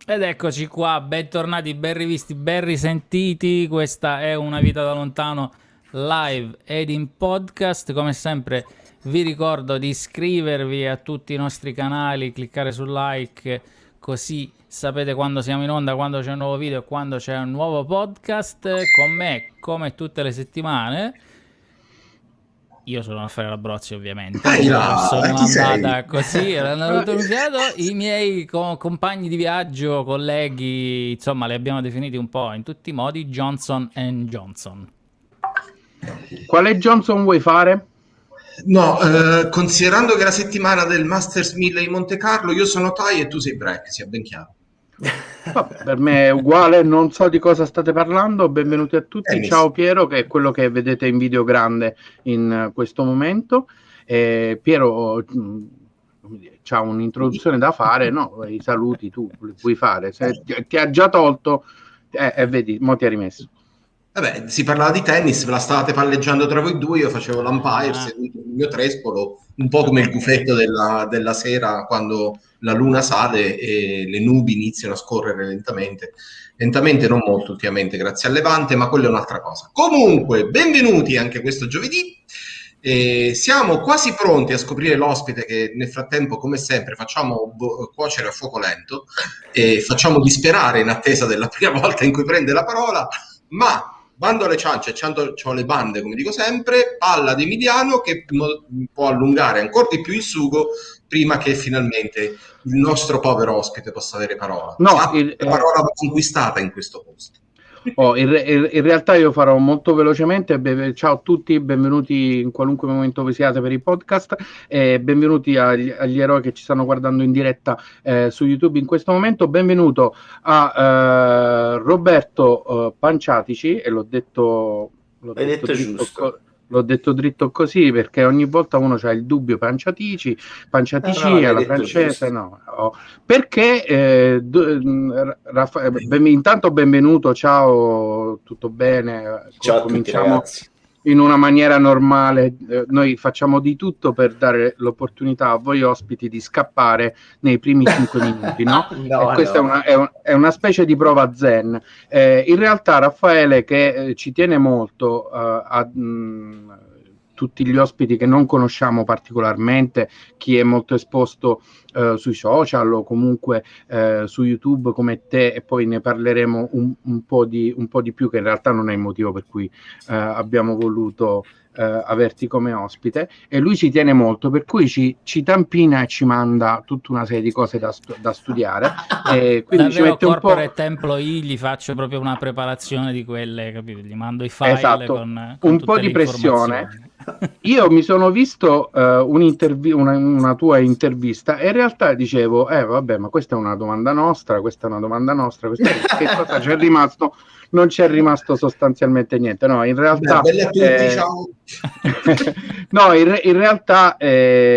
Ed eccoci qua, bentornati, ben rivisti, ben risentiti. Questa è Una vita da lontano live ed in podcast. Come sempre vi ricordo di iscrivervi a tutti i nostri canali, cliccare sul like, così sapete quando siamo in onda, quando c'è un nuovo video e quando c'è un nuovo podcast. Con me, come tutte le settimane, io sono Raffaele Labrozzi, ovviamente, Dai non là, sono chi sei? andata così, erano andato un fiato. I miei compagni di viaggio, colleghi, insomma, li abbiamo definiti un po' in tutti i modi Johnson Johnson. Quale Johnson vuoi fare? No, considerando che è la settimana del Masters 1000 di Monte Carlo, io sono Tai e tu sei Breck, sia ben chiaro. Vabbè, per me è uguale, non so di cosa state parlando. Benvenuti a tutti. Tennis. Ciao Piero, che è quello che vedete in video grande in questo momento. Piero c'ha un'introduzione da fare, no? I saluti tu puoi fare. Se ti ha già tolto, vedi, mo ti ha rimesso. Vabbè, si parlava di tennis, ve la stavate palleggiando tra voi due, io facevo l'umpire, seduto sul mio trespolo, un po' come il gufetto della sera quando la luna sale e le nubi iniziano a scorrere lentamente. Lentamente, non molto ultimamente, grazie al Levante, ma quella è un'altra cosa. Comunque, benvenuti anche questo giovedì. Siamo quasi pronti a scoprire l'ospite che nel frattempo, come sempre, facciamo cuocere a fuoco lento e facciamo disperare in attesa della prima volta in cui prende la parola, ma bando alle ciance, c'ho le bande, come dico sempre, palla di Emiliano che può allungare ancora di più il sugo prima che finalmente il nostro povero ospite possa avere parola. No, la parola va conquistata in questo posto. In realtà io farò molto velocemente. Ciao a tutti, benvenuti in qualunque momento vi siate per i podcast, benvenuti agli eroi che ci stanno guardando in diretta su YouTube in questo momento. Benvenuto a Roberto Panciatici, e l'ho detto giusto. L'ho detto dritto così perché ogni volta uno c'ha il dubbio Panciatici alla francese, no. Perché intanto benvenuto, ciao, tutto bene? Ciao a cominciamo tutti, ragazzi. in una maniera normale. Noi facciamo di tutto per dare l'opportunità a voi ospiti di scappare nei primi 5 minuti, no? No, e questa no. è una specie di prova zen. In realtà Raffaele, che ci tiene molto a tutti gli ospiti che non conosciamo particolarmente, chi è molto esposto sui social o comunque su YouTube come te, e poi ne parleremo un po' di più, che in realtà non è il motivo per cui abbiamo voluto averti come ospite, e lui ci tiene molto, per cui ci tampina e ci manda tutta una serie di cose da studiare, e quindi ci mette un po'. Corporate Employee, gli faccio proprio una preparazione di quelle, capito? Gli mando i file, esatto, con un tutte po' le di pressione. informazioni. Io mi sono visto una tua intervista, e in realtà dicevo, vabbè, ma questa è una domanda nostra, che cosa c'è rimasto? Non c'è rimasto sostanzialmente niente. No, in realtà Bella a tutti, ciao. no, in realtà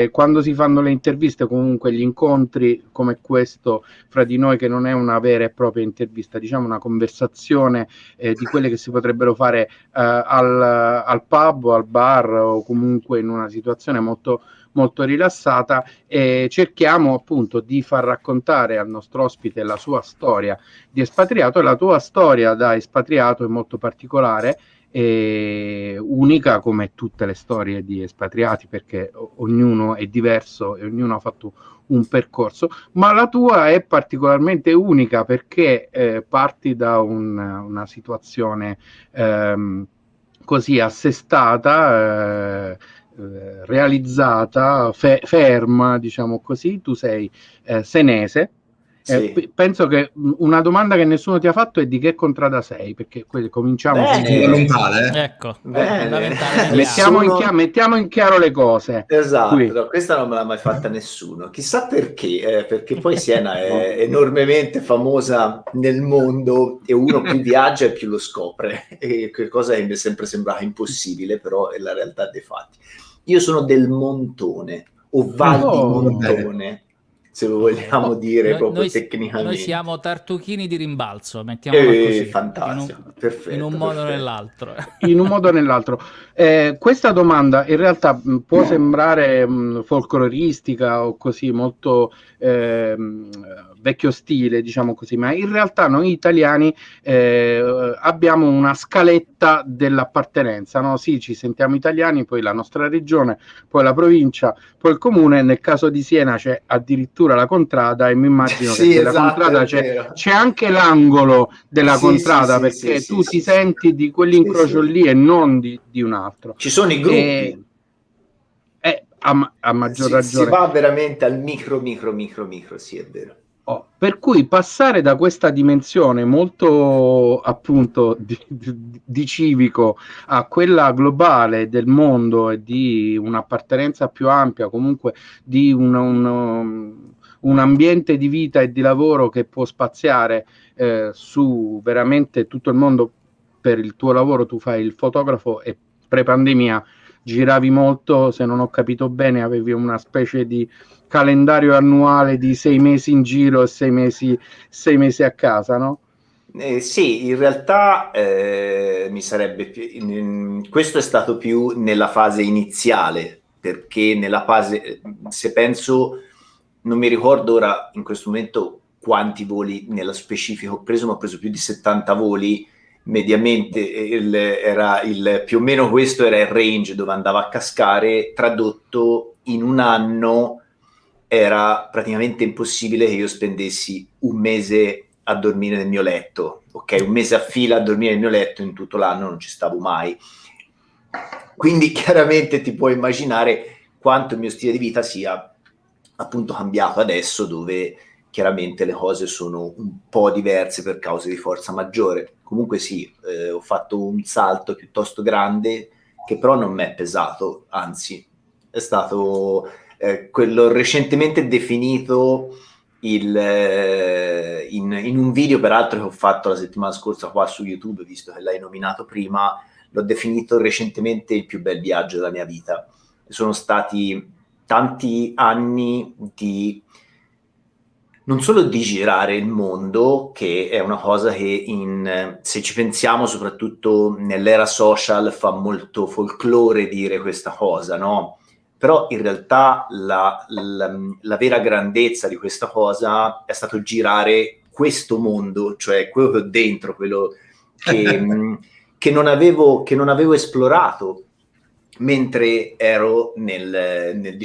quando si fanno le interviste, comunque gli incontri come questo fra di noi, che non è una vera e propria intervista, diciamo una conversazione di quelle che si potrebbero fare al pub o al bar, o comunque in una situazione molto molto rilassata, e cerchiamo appunto di far raccontare al nostro ospite la sua storia di espatriato. E la tua storia da espatriato è molto particolare e unica, come tutte le storie di espatriati, perché ognuno è diverso e ognuno ha fatto un percorso, ma la tua è particolarmente unica perché parti da una situazione così assestata, realizzata, ferma, diciamo così. Tu sei senese. Sì. Penso che una domanda che nessuno ti ha fatto è di che contrada sei, perché cominciamo fondamentale, Ecco, Bene. fondamentale. mettiamo in chiaro le cose. Esatto, no, questa non me l'ha mai fatta nessuno. Chissà perché, perché poi Siena è enormemente famosa nel mondo e uno più viaggia e più lo scopre, e cosa che mi è sempre sembrata impossibile, però è la realtà dei fatti. Io sono del Montone, o Val di Montone. se lo vogliamo dire proprio Noi tecnicamente. siamo tartuchini di rimbalzo, mettiamola così, Fantastico, perfetto, in un modo o perfetto. nell'altro. In un modo o nell'altro. Questa domanda in realtà può sembrare folcloristica o così molto vecchio stile, diciamo così, ma in realtà noi italiani abbiamo una scaletta dell'appartenenza, no? Sì, ci sentiamo italiani, poi la nostra regione, poi la provincia, poi il comune. Nel caso di Siena c'è addirittura la contrada, e mi immagino Sì, che della esatto, contrada è vero. c'è anche l'angolo della Sì, contrada, sì, perché sì, tu sì, ti sì. senti di quell'incrocio Sì, sì. lì e non di un altro. Ci sono i gruppi. A maggior Si ragione. va veramente al micro, sì, è vero. Per cui passare da questa dimensione molto appunto di civico a quella globale del mondo e di un'appartenenza più ampia, comunque di un ambiente di vita e di lavoro che può spaziare su veramente tutto il mondo. Per il tuo lavoro tu fai il fotografo e pre-pandemia giravi molto, se non ho capito bene avevi una specie di calendario annuale di 6 mesi in giro e 6 mesi a casa, no? Sì, in realtà mi sarebbe questo è stato più nella fase iniziale, perché nella fase, se penso, non mi ricordo ora in questo momento quanti voli nello specifico ho preso, ma ho preso più di 70 voli, mediamente più o meno questo era il range dove andava a cascare. Tradotto in un anno era praticamente impossibile che io spendessi un mese a dormire nel mio letto, ok? Un mese a fila a dormire nel mio letto, in tutto l'anno non ci stavo mai. Quindi chiaramente ti puoi immaginare quanto il mio stile di vita sia appunto cambiato adesso, dove chiaramente le cose sono un po' diverse per cause di forza maggiore. Comunque sì, ho fatto un salto piuttosto grande che però non mi è pesato, anzi è stato quello recentemente definito in un video peraltro che ho fatto la settimana scorsa qua su YouTube, visto che l'hai nominato prima, l'ho definito recentemente il più bel viaggio della mia vita. Sono stati tanti anni di non solo di girare il mondo, che è una cosa che se ci pensiamo, soprattutto nell'era social, fa molto folklore dire questa cosa, no? Però in realtà la vera grandezza di questa cosa è stato girare questo mondo, cioè quello che ho dentro, quello che non avevo esplorato mentre ero nel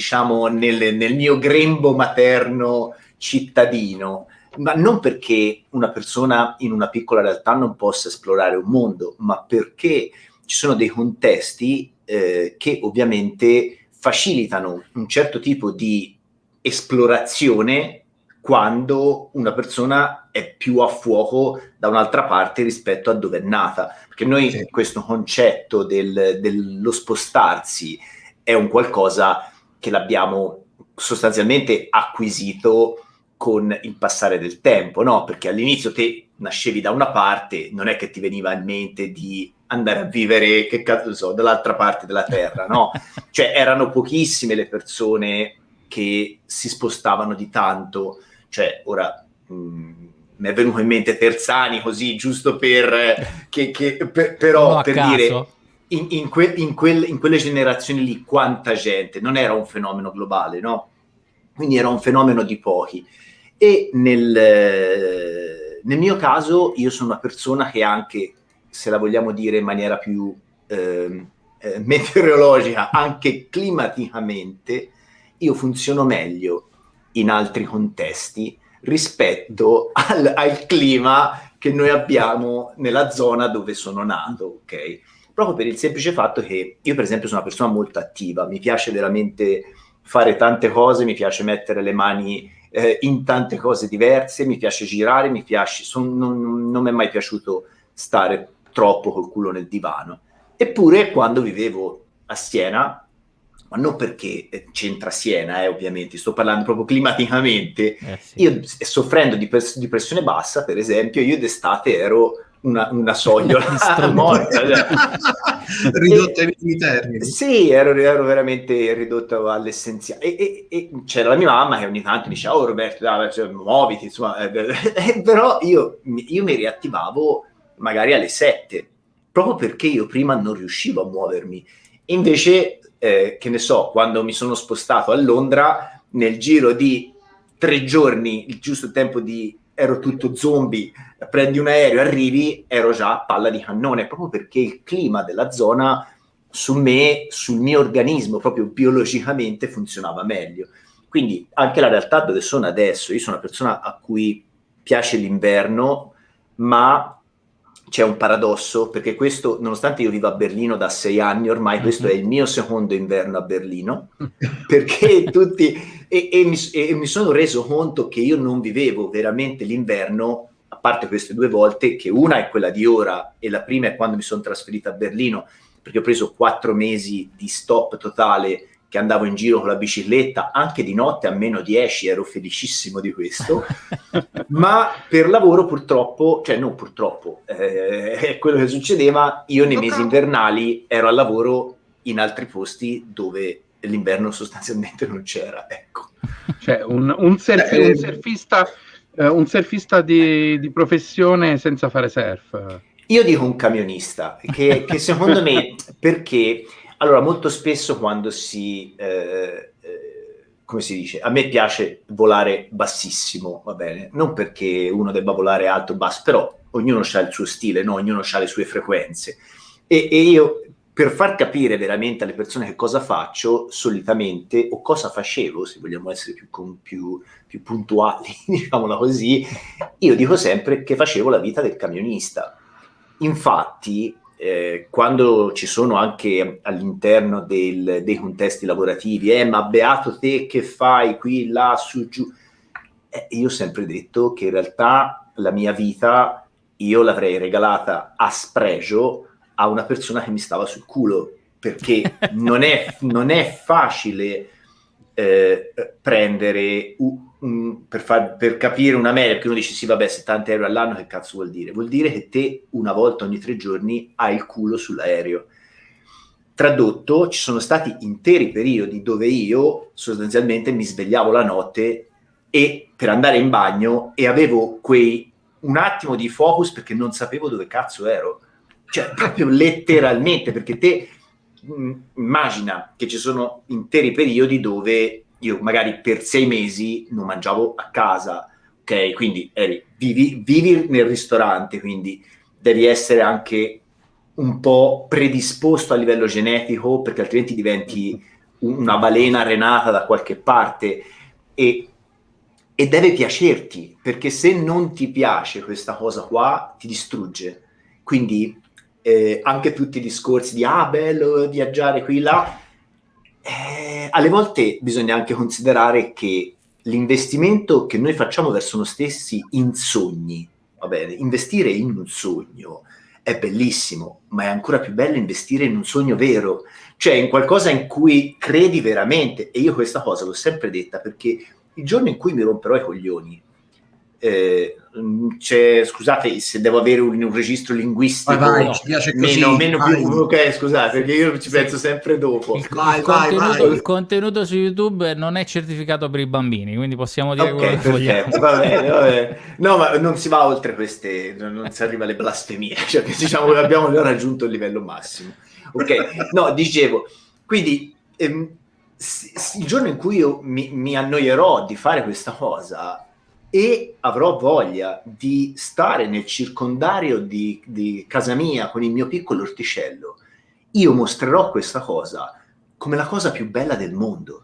mio grembo materno cittadino, ma non perché una persona in una piccola realtà non possa esplorare un mondo, ma perché ci sono dei contesti che ovviamente facilitano un certo tipo di esplorazione quando una persona è più a fuoco da un'altra parte rispetto a dove è nata. Perché noi questo concetto dello spostarsi è un qualcosa che l'abbiamo sostanzialmente acquisito con il passare del tempo, no? Perché all'inizio te nascevi da una parte, non è che ti veniva in mente di andare a vivere, che cazzo so, dall'altra parte della terra, no? Cioè erano pochissime le persone che si spostavano di tanto. Cioè ora mi è venuto in mente Terzani così, giusto però per dire in quelle generazioni lì quanta gente, non era un fenomeno globale, no? Quindi era un fenomeno di pochi. E nel mio caso io sono una persona che anche, se la vogliamo dire in maniera più meteorologica, anche climaticamente, io funziono meglio in altri contesti rispetto al clima che noi abbiamo nella zona dove sono nato, ok? Proprio per il semplice fatto che io per esempio sono una persona molto attiva, mi piace veramente fare tante cose, mi piace mettere le mani in tante cose diverse, mi piace girare, non mi è mai piaciuto stare troppo col culo nel divano. Eppure quando vivevo a Siena, ma non perché c'entra Siena, ovviamente, sto parlando proprio climaticamente, sì. Io soffrendo di pressione bassa, per esempio, io d'estate ero una sogliola morta. Ridotto ai minimi termini. Sì, ero veramente ridotto all'essenziale. E c'era la mia mamma che ogni tanto diceva: oh Roberto, dai, cioè, muoviti, insomma. Però io mi riattivavo magari alle 7, proprio perché io prima non riuscivo a muovermi. Invece, che ne so, quando mi sono spostato a Londra, nel giro di 3 giorni, il giusto tempo ero tutto zombie, prendi un aereo, arrivi, ero già a palla di cannone, proprio perché il clima della zona su me, sul mio organismo, proprio biologicamente funzionava meglio. Quindi anche la realtà dove sono adesso, io sono una persona a cui piace l'inverno, ma c'è un paradosso, perché questo, nonostante io viva a Berlino da 6 anni ormai, questo è il mio secondo inverno a Berlino, perché tutti... E mi sono reso conto che io non vivevo veramente l'inverno, a parte queste 2 volte, che una è quella di ora e la prima è quando mi sono trasferito a Berlino, perché ho preso 4 mesi di stop totale, che andavo in giro con la bicicletta, anche di notte a -10, ero felicissimo di questo, ma per lavoro purtroppo, cioè non purtroppo, è quello che succedeva, io nei mesi invernali ero al lavoro in altri posti dove l'inverno sostanzialmente non c'era, ecco. Cioè un surfista di professione senza fare surf. Io dico un camionista, che secondo me, perché allora molto spesso quando come si dice, a me piace volare bassissimo, va bene, non perché uno debba volare alto o basso, però ognuno ha il suo stile, no? Ognuno ha le sue frequenze, e io, per far capire veramente alle persone che cosa faccio solitamente, o cosa facevo, se vogliamo essere più puntuali, diciamola così, io dico sempre che facevo la vita del camionista. Infatti, quando ci sono anche all'interno dei contesti lavorativi, ma beato te che fai qui, là, su, giù, io ho sempre detto che in realtà la mia vita io l'avrei regalata a spregio a una persona che mi stava sul culo, perché non è facile prendere per capire una media, perché uno dice sì vabbè, 70 euro all'anno che cazzo vuol dire? Vuol dire che te una volta ogni 3 giorni hai il culo sull'aereo. Tradotto, ci sono stati interi periodi dove io sostanzialmente mi svegliavo la notte e per andare in bagno e avevo un attimo di focus perché non sapevo dove cazzo ero, cioè proprio letteralmente, perché te immagina che ci sono interi periodi dove io magari per 6 mesi non mangiavo a casa, ok? Quindi vivi nel ristorante, quindi devi essere anche un po' predisposto a livello genetico, perché altrimenti diventi una balena renata da qualche parte, e deve piacerti, perché se non ti piace questa cosa qua ti distrugge. Quindi anche tutti i discorsi di bello viaggiare qui là, alle volte bisogna anche considerare che l'investimento che noi facciamo verso noi stessi in sogni, va bene, investire in un sogno è bellissimo, ma è ancora più bello investire in un sogno vero, cioè in qualcosa in cui credi veramente. E io questa cosa l'ho sempre detta, perché il giorno in cui mi romperò i coglioni, scusate se devo avere un registro linguistico, vai, ci piace così, meno più, ok, scusate, perché io ci penso sempre dopo. Il contenuto su YouTube non è certificato per i bambini, quindi possiamo dire quello che vogliamo. Va bene. No, ma non si va oltre queste, non si arriva alle blasfemie, cioè diciamo che abbiamo già raggiunto il livello massimo. Ok, no, dicevo, quindi il giorno in cui io mi annoierò di fare questa cosa e avrò voglia di stare nel circondario di casa mia con il mio piccolo orticello, io mostrerò questa cosa come la cosa più bella del mondo,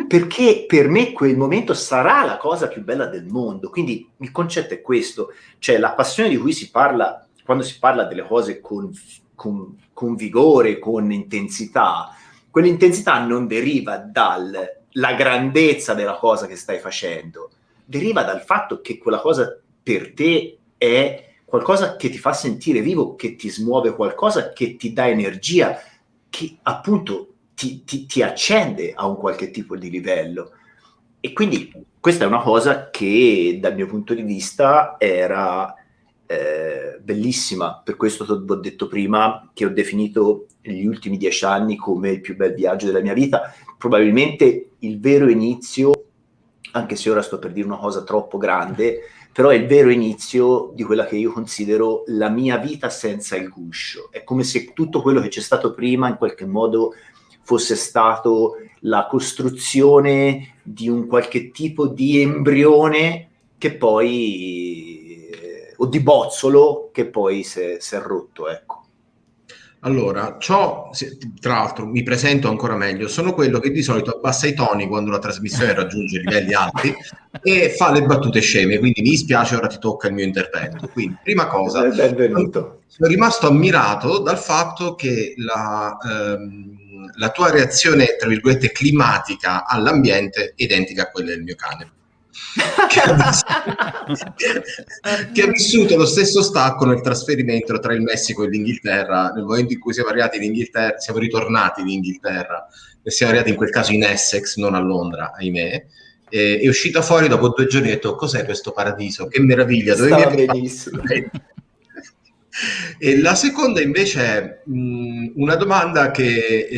perché per me quel momento sarà la cosa più bella del mondo. Quindi il concetto è questo, cioè la passione di cui si parla quando si parla delle cose con vigore, con intensità. Quell'intensità non deriva dalla grandezza della cosa che stai facendo, deriva dal fatto che quella cosa per te è qualcosa che ti fa sentire vivo, che ti smuove qualcosa, che ti dà energia, che appunto ti accende a un qualche tipo di livello. E quindi questa è una cosa che dal mio punto di vista era bellissima. Per questo ti ho detto prima che ho definito gli ultimi 10 anni come il più bel viaggio della mia vita, probabilmente il vero inizio, anche se ora sto per dire una cosa troppo grande, però è il vero inizio di quella che io considero la mia vita senza il guscio. È come se tutto quello che c'è stato prima in qualche modo fosse stato la costruzione di un qualche tipo di embrione che poi, o di bozzolo che poi si è rotto, ecco. Allora, tra l'altro mi presento ancora meglio, sono quello che di solito abbassa i toni quando la trasmissione raggiunge livelli alti e fa le battute sceme, quindi mi dispiace, ora ti tocca il mio intervento. Quindi, prima cosa, benvenuto. sono rimasto ammirato dal fatto che la tua reazione, tra virgolette, climatica all'ambiente è identica a quella del mio cane. Che ha vissuto lo stesso stacco nel trasferimento tra il Messico e l'Inghilterra. Nel momento in cui siamo arrivati in Inghilterra, siamo ritornati in Inghilterra e siamo arrivati in quel caso in Essex, non a Londra, ahimè. È uscita fuori dopo 2 giorni e ho detto: cos'è questo paradiso? Che meraviglia! Dove stava benissimo. E la seconda invece è una domanda che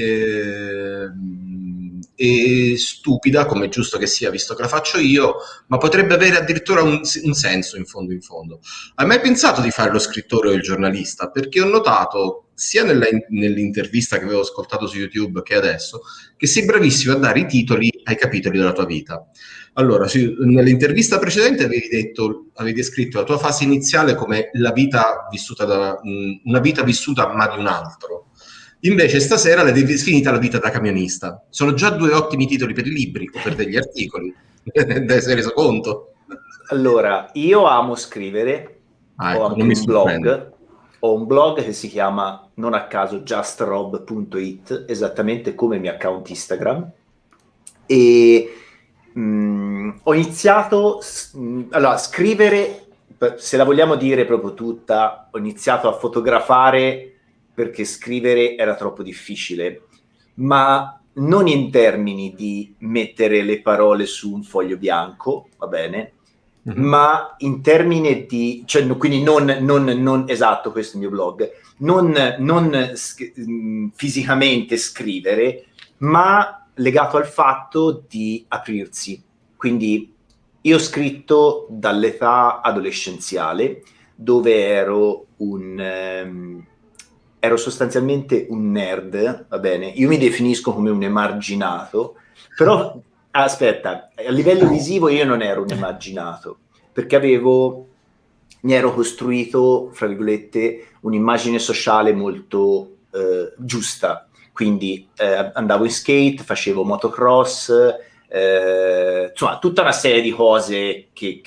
è stupida, come è giusto che sia, visto che la faccio io, ma potrebbe avere addirittura un senso in fondo in fondo. Hai mai pensato di fare lo scrittore o il giornalista? Perché ho notato, sia nell'intervista che avevo ascoltato su YouTube che adesso, che sei bravissimo a dare i titoli ai capitoli della tua vita. Allora, nell'intervista precedente avevi descritto la tua fase iniziale come la vita vissuta una vita vissuta ma di un altro. Invece stasera l'hai finita la vita da camionista. Sono già 2 ottimi titoli per i libri o per degli articoli. Dai, sei reso conto? Allora, io amo scrivere, ecco, ho anche un blog. Ho un blog che si chiama, non a caso, justrob.it, esattamente come il mio account Instagram. E ho iniziato allora, a scrivere, se la vogliamo dire proprio tutta, ho iniziato a fotografare perché scrivere era troppo difficile, ma non in termini di mettere le parole su un foglio bianco, va bene, ma in termini di, cioè, quindi non esatto, questo è il mio blog, non fisicamente scrivere, ma legato al fatto di aprirsi. Quindi io ho scritto dall'età adolescenziale, dove ero sostanzialmente un nerd, va bene? Io mi definisco come un emarginato, però aspetta, a livello visivo io non ero un emarginato, perché mi ero costruito, fra virgolette, un'immagine sociale molto giusta. Quindi andavo in skate, facevo motocross, insomma tutta una serie di cose che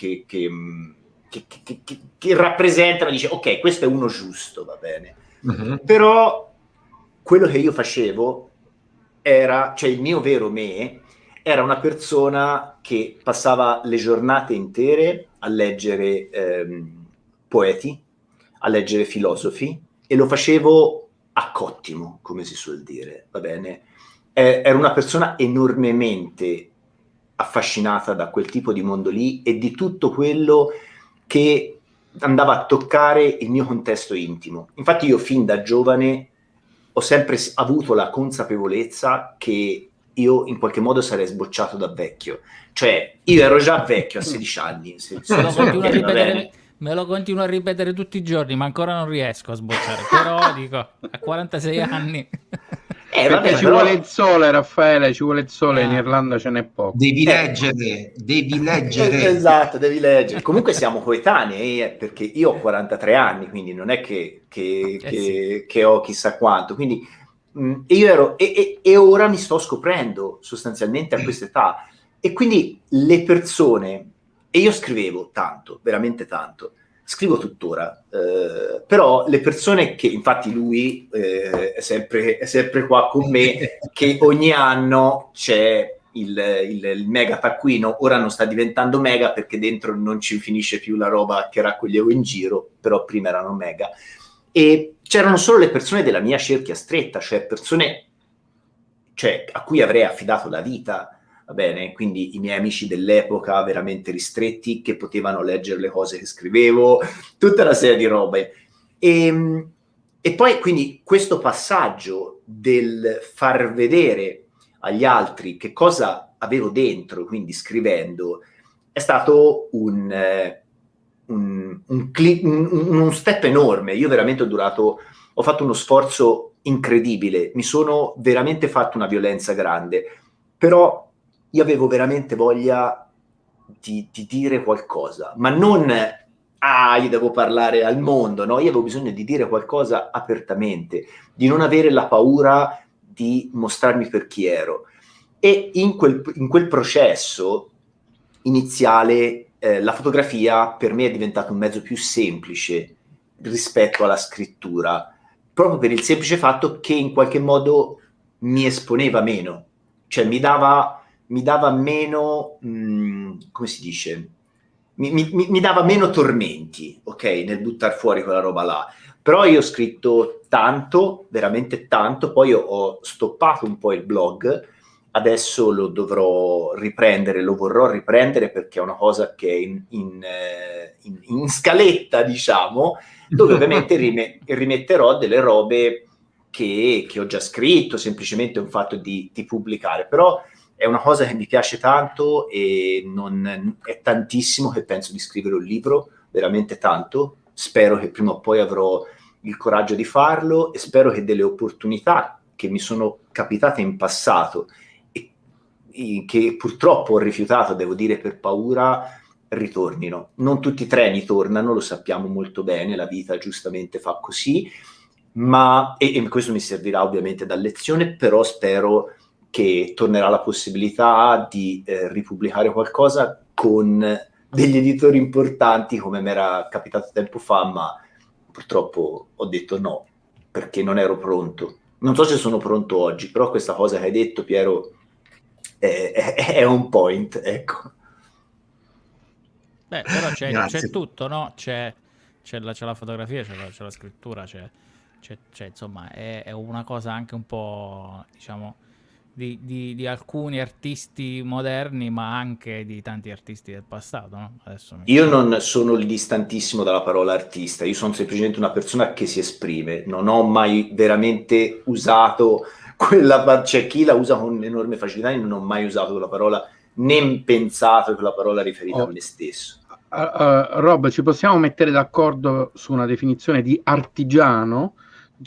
rappresentano, dice ok, questo è uno giusto, va bene. Però quello che io facevo era, cioè il mio vero me era una persona che passava le giornate intere a leggere poeti, a leggere filosofi, e lo facevo a cottimo, come si suol dire, va bene? Era una persona enormemente affascinata da quel tipo di mondo lì e di tutto quello che andava a toccare il mio contesto intimo. Infatti io fin da giovane ho sempre avuto la consapevolezza che io in qualche modo sarei sbocciato da vecchio. Cioè, io ero già vecchio a 16 anni. Me lo continuo a ripetere tutti i giorni, ma ancora non riesco a sbocciare. Però dico, a 46 anni... Perché ci vuole il sole, Raffaele, ci vuole il sole, in Irlanda ce n'è poco. Devi leggere. Esatto, devi leggere. Comunque siamo coetanei, perché io ho 43 anni, quindi non è che ho chissà quanto. Quindi io ero, e ora mi sto scoprendo sostanzialmente a quest'età. E quindi le persone, e io scrivevo tanto, veramente tanto, scrivo tuttora, però le persone che, infatti lui è sempre qua con me, che ogni anno c'è il mega taccuino, ora non sta diventando mega perché dentro non ci finisce più la roba che raccoglievo in giro, però prima erano mega, e c'erano solo le persone della mia cerchia stretta, cioè persone a cui avrei affidato la vita, va bene? Quindi i miei amici dell'epoca veramente ristretti che potevano leggere le cose che scrivevo, tutta una serie di robe. E poi quindi questo passaggio del far vedere agli altri che cosa avevo dentro, quindi scrivendo, è stato uno step enorme. Io veramente ho fatto uno sforzo incredibile, mi sono veramente fatto una violenza grande, però io avevo veramente voglia di dire qualcosa, ma non io devo parlare al mondo, no? Io avevo bisogno di dire qualcosa apertamente, di non avere la paura di mostrarmi per chi ero. E in quel processo iniziale la fotografia per me è diventata un mezzo più semplice rispetto alla scrittura, proprio per il semplice fatto che in qualche modo mi esponeva meno, cioè mi dava meno, come si dice, mi dava meno tormenti, ok, nel buttare fuori quella roba là. Però io ho scritto tanto, veramente tanto, poi ho stoppato un po' il blog, adesso lo dovrò riprendere, lo vorrò riprendere perché è una cosa che è in scaletta, diciamo, dove ovviamente rimetterò delle robe che ho già scritto, semplicemente un fatto di pubblicare, però è una cosa che mi piace tanto e è tantissimo che penso di scrivere un libro, veramente tanto. Spero che prima o poi avrò il coraggio di farlo e spero che delle opportunità che mi sono capitate in passato e che purtroppo ho rifiutato, devo dire, per paura, ritornino. Non tutti i treni tornano, lo sappiamo molto bene, la vita giustamente fa così, ma e questo mi servirà ovviamente da lezione, però spero che tornerà la possibilità di ripubblicare qualcosa con degli editori importanti come mi era capitato tempo fa, ma purtroppo ho detto no, perché non ero pronto. Non so se sono pronto oggi, però questa cosa che hai detto, Piero, è un point, ecco. Beh, però c'è Grazie. tutto, no? C'è la fotografia, c'è la scrittura, c'è insomma, è una cosa anche un po', diciamo, di alcuni artisti moderni, ma anche di tanti artisti del passato, no? Io non sono distantissimo dalla parola artista, io sono semplicemente una persona che si esprime, non ho mai veramente usato c'è chi la usa con enorme facilità, io non ho mai usato quella parola, né pensato che quella parola riferita a me stesso. Rob, ci possiamo mettere d'accordo su una definizione di artigiano,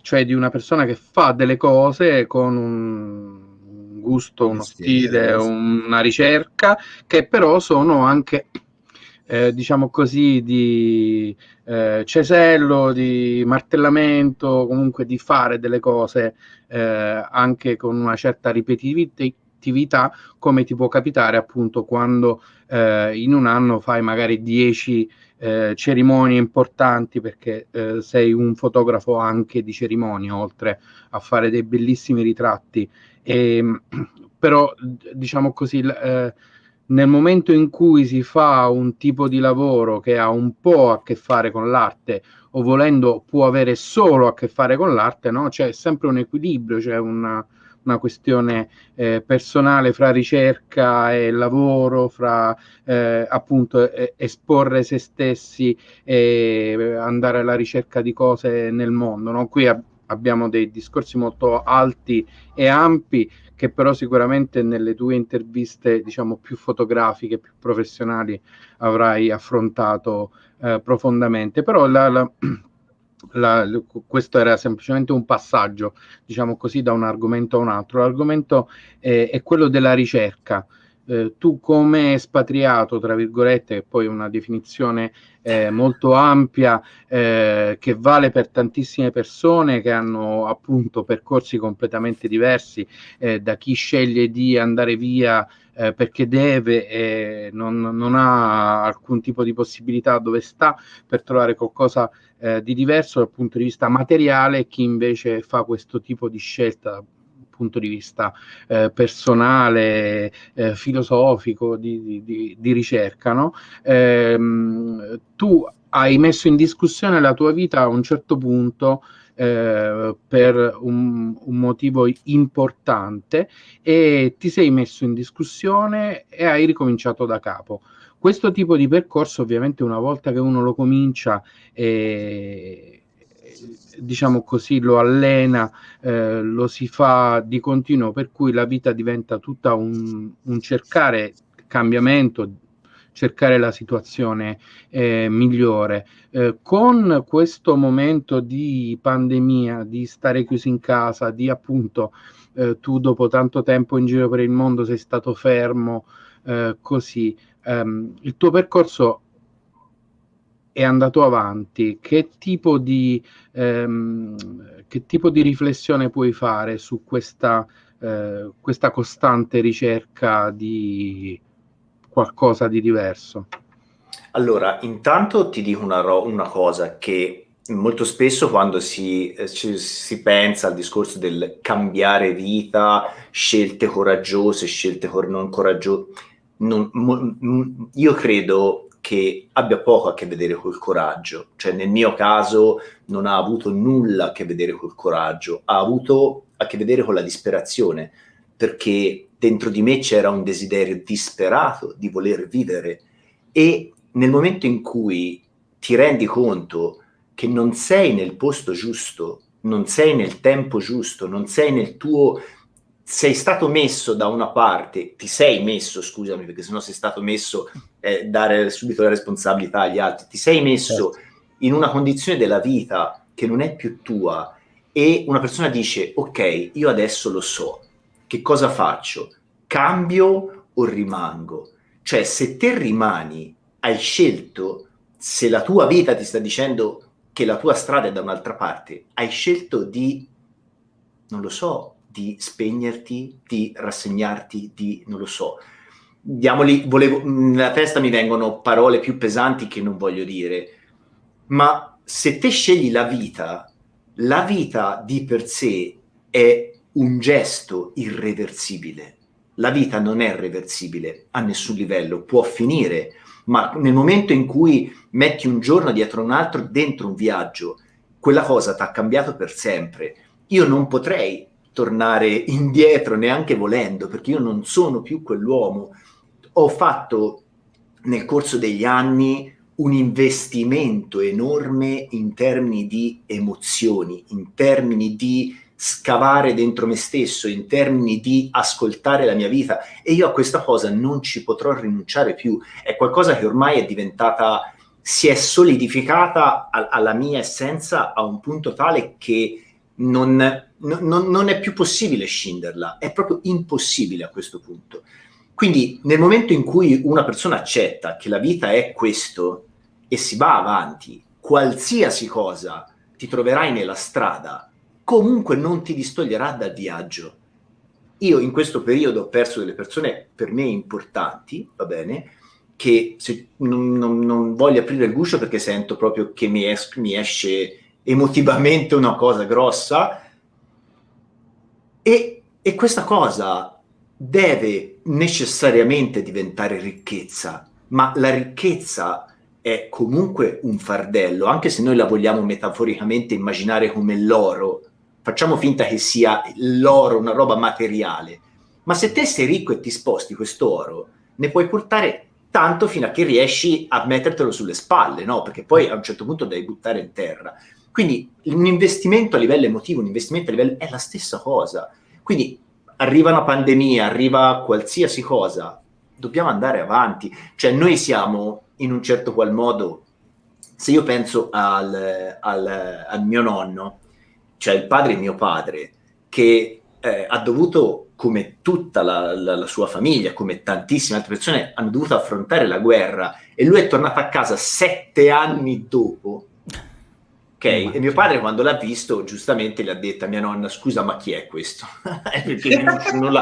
cioè di una persona che fa delle cose con un gusto, uno stile, una ricerca, che però sono anche, diciamo così, di cesello, di martellamento, comunque di fare delle cose anche con una certa ripetitività, come ti può capitare appunto quando in un anno fai magari 10 cerimonie importanti, perché sei un fotografo anche di cerimonie, oltre a fare dei bellissimi ritratti. Però diciamo così, nel momento in cui si fa un tipo di lavoro che ha un po' a che fare con l'arte, o volendo può avere solo a che fare con l'arte, no? C'è sempre un equilibrio, c'è una questione personale fra ricerca e lavoro, fra appunto esporre se stessi e andare alla ricerca di cose nel mondo, no? Qui abbiamo dei discorsi molto alti e ampi, che però sicuramente nelle tue interviste, diciamo, più fotografiche, più professionali, avrai affrontato profondamente. Però questo era semplicemente un passaggio, diciamo così, da un argomento a un altro. L'argomento è quello della ricerca. Tu come espatriato, tra virgolette, che poi è una definizione molto ampia, che vale per tantissime persone che hanno appunto percorsi completamente diversi, da chi sceglie di andare via perché deve e non ha alcun tipo di possibilità dove sta per trovare qualcosa di diverso dal punto di vista materiale, e chi invece fa questo tipo di scelta dal punto di vista personale, filosofico, di ricerca, no? Tu hai messo in discussione la tua vita a un certo punto per un motivo importante e ti sei messo in discussione e hai ricominciato da capo. Questo tipo di percorso ovviamente una volta che uno lo comincia diciamo così lo allena, lo si fa di continuo, per cui la vita diventa tutta un cercare cambiamento, cercare la situazione migliore. Con questo momento di pandemia, di stare chiusi in casa, di appunto tu dopo tanto tempo in giro per il mondo sei stato fermo, così il tuo percorso è andato avanti. Che tipo di riflessione puoi fare su questa costante ricerca di qualcosa di diverso? Allora, intanto ti dico una cosa, che molto spesso quando si pensa al discorso del cambiare vita, scelte coraggiose, scelte non coraggiose, io credo che abbia poco a che vedere col coraggio. Cioè, nel mio caso non ha avuto nulla a che vedere col coraggio, ha avuto a che vedere con la disperazione, perché dentro di me c'era un desiderio disperato di voler vivere, e nel momento in cui ti rendi conto che non sei nel posto giusto, non sei nel tempo giusto, non sei nel tuo... sei stato messo da una parte, ti sei messo, scusami, perché sennò sei stato messo, dare subito la responsabilità agli altri, ti sei messo in una condizione della vita che non è più tua, e una persona dice: ok, io adesso lo so, che cosa faccio? Cambio o rimango? Cioè, se te rimani, hai scelto, se la tua vita ti sta dicendo che la tua strada è da un'altra parte, hai scelto di, non lo so, di spegnerti, di rassegnarti, di, non lo so. Nella testa mi vengono parole più pesanti che non voglio dire, ma se te scegli la vita di per sé è un gesto irreversibile. La vita non è reversibile a nessun livello, può finire, ma nel momento in cui metti un giorno dietro un altro dentro un viaggio, quella cosa ti ha cambiato per sempre. Io non potrei tornare indietro neanche volendo, perché io non sono più quell'uomo. Ho fatto nel corso degli anni un investimento enorme in termini di emozioni, in termini di scavare dentro me stesso, in termini di ascoltare la mia vita, e io a questa cosa non ci potrò rinunciare più. È qualcosa che ormai è diventata, si è solidificata alla mia essenza a un punto tale che non è più possibile scinderla, è proprio impossibile a questo punto. Quindi nel momento in cui una persona accetta che la vita è questo e si va avanti, qualsiasi cosa ti troverai nella strada, comunque non ti distoglierà dal viaggio. Io in questo periodo ho perso delle persone per me importanti, va bene, che non voglio aprire il guscio perché sento proprio che mi esce emotivamente una cosa grossa, e questa cosa deve necessariamente diventare ricchezza, ma la ricchezza è comunque un fardello, anche se noi la vogliamo metaforicamente immaginare come l'oro. Facciamo finta che sia l'oro una roba materiale, ma se te sei ricco e ti sposti questo oro, ne puoi portare tanto fino a che riesci a mettertelo sulle spalle, no? Perché poi a un certo punto devi buttare in terra. Quindi un investimento a livello emotivo, un investimento a livello è la stessa cosa. Quindi arriva una pandemia, arriva qualsiasi cosa, dobbiamo andare avanti. Cioè noi siamo in un certo qual modo, se io penso al mio nonno, cioè il padre di mio padre, che ha dovuto, come tutta la sua famiglia, come tantissime altre persone, hanno dovuto affrontare la guerra, e lui è tornato a casa 7 anni dopo. Ok, e mio padre quando l'ha visto giustamente gli ha detto a mia nonna: scusa, ma chi è questo? Perché non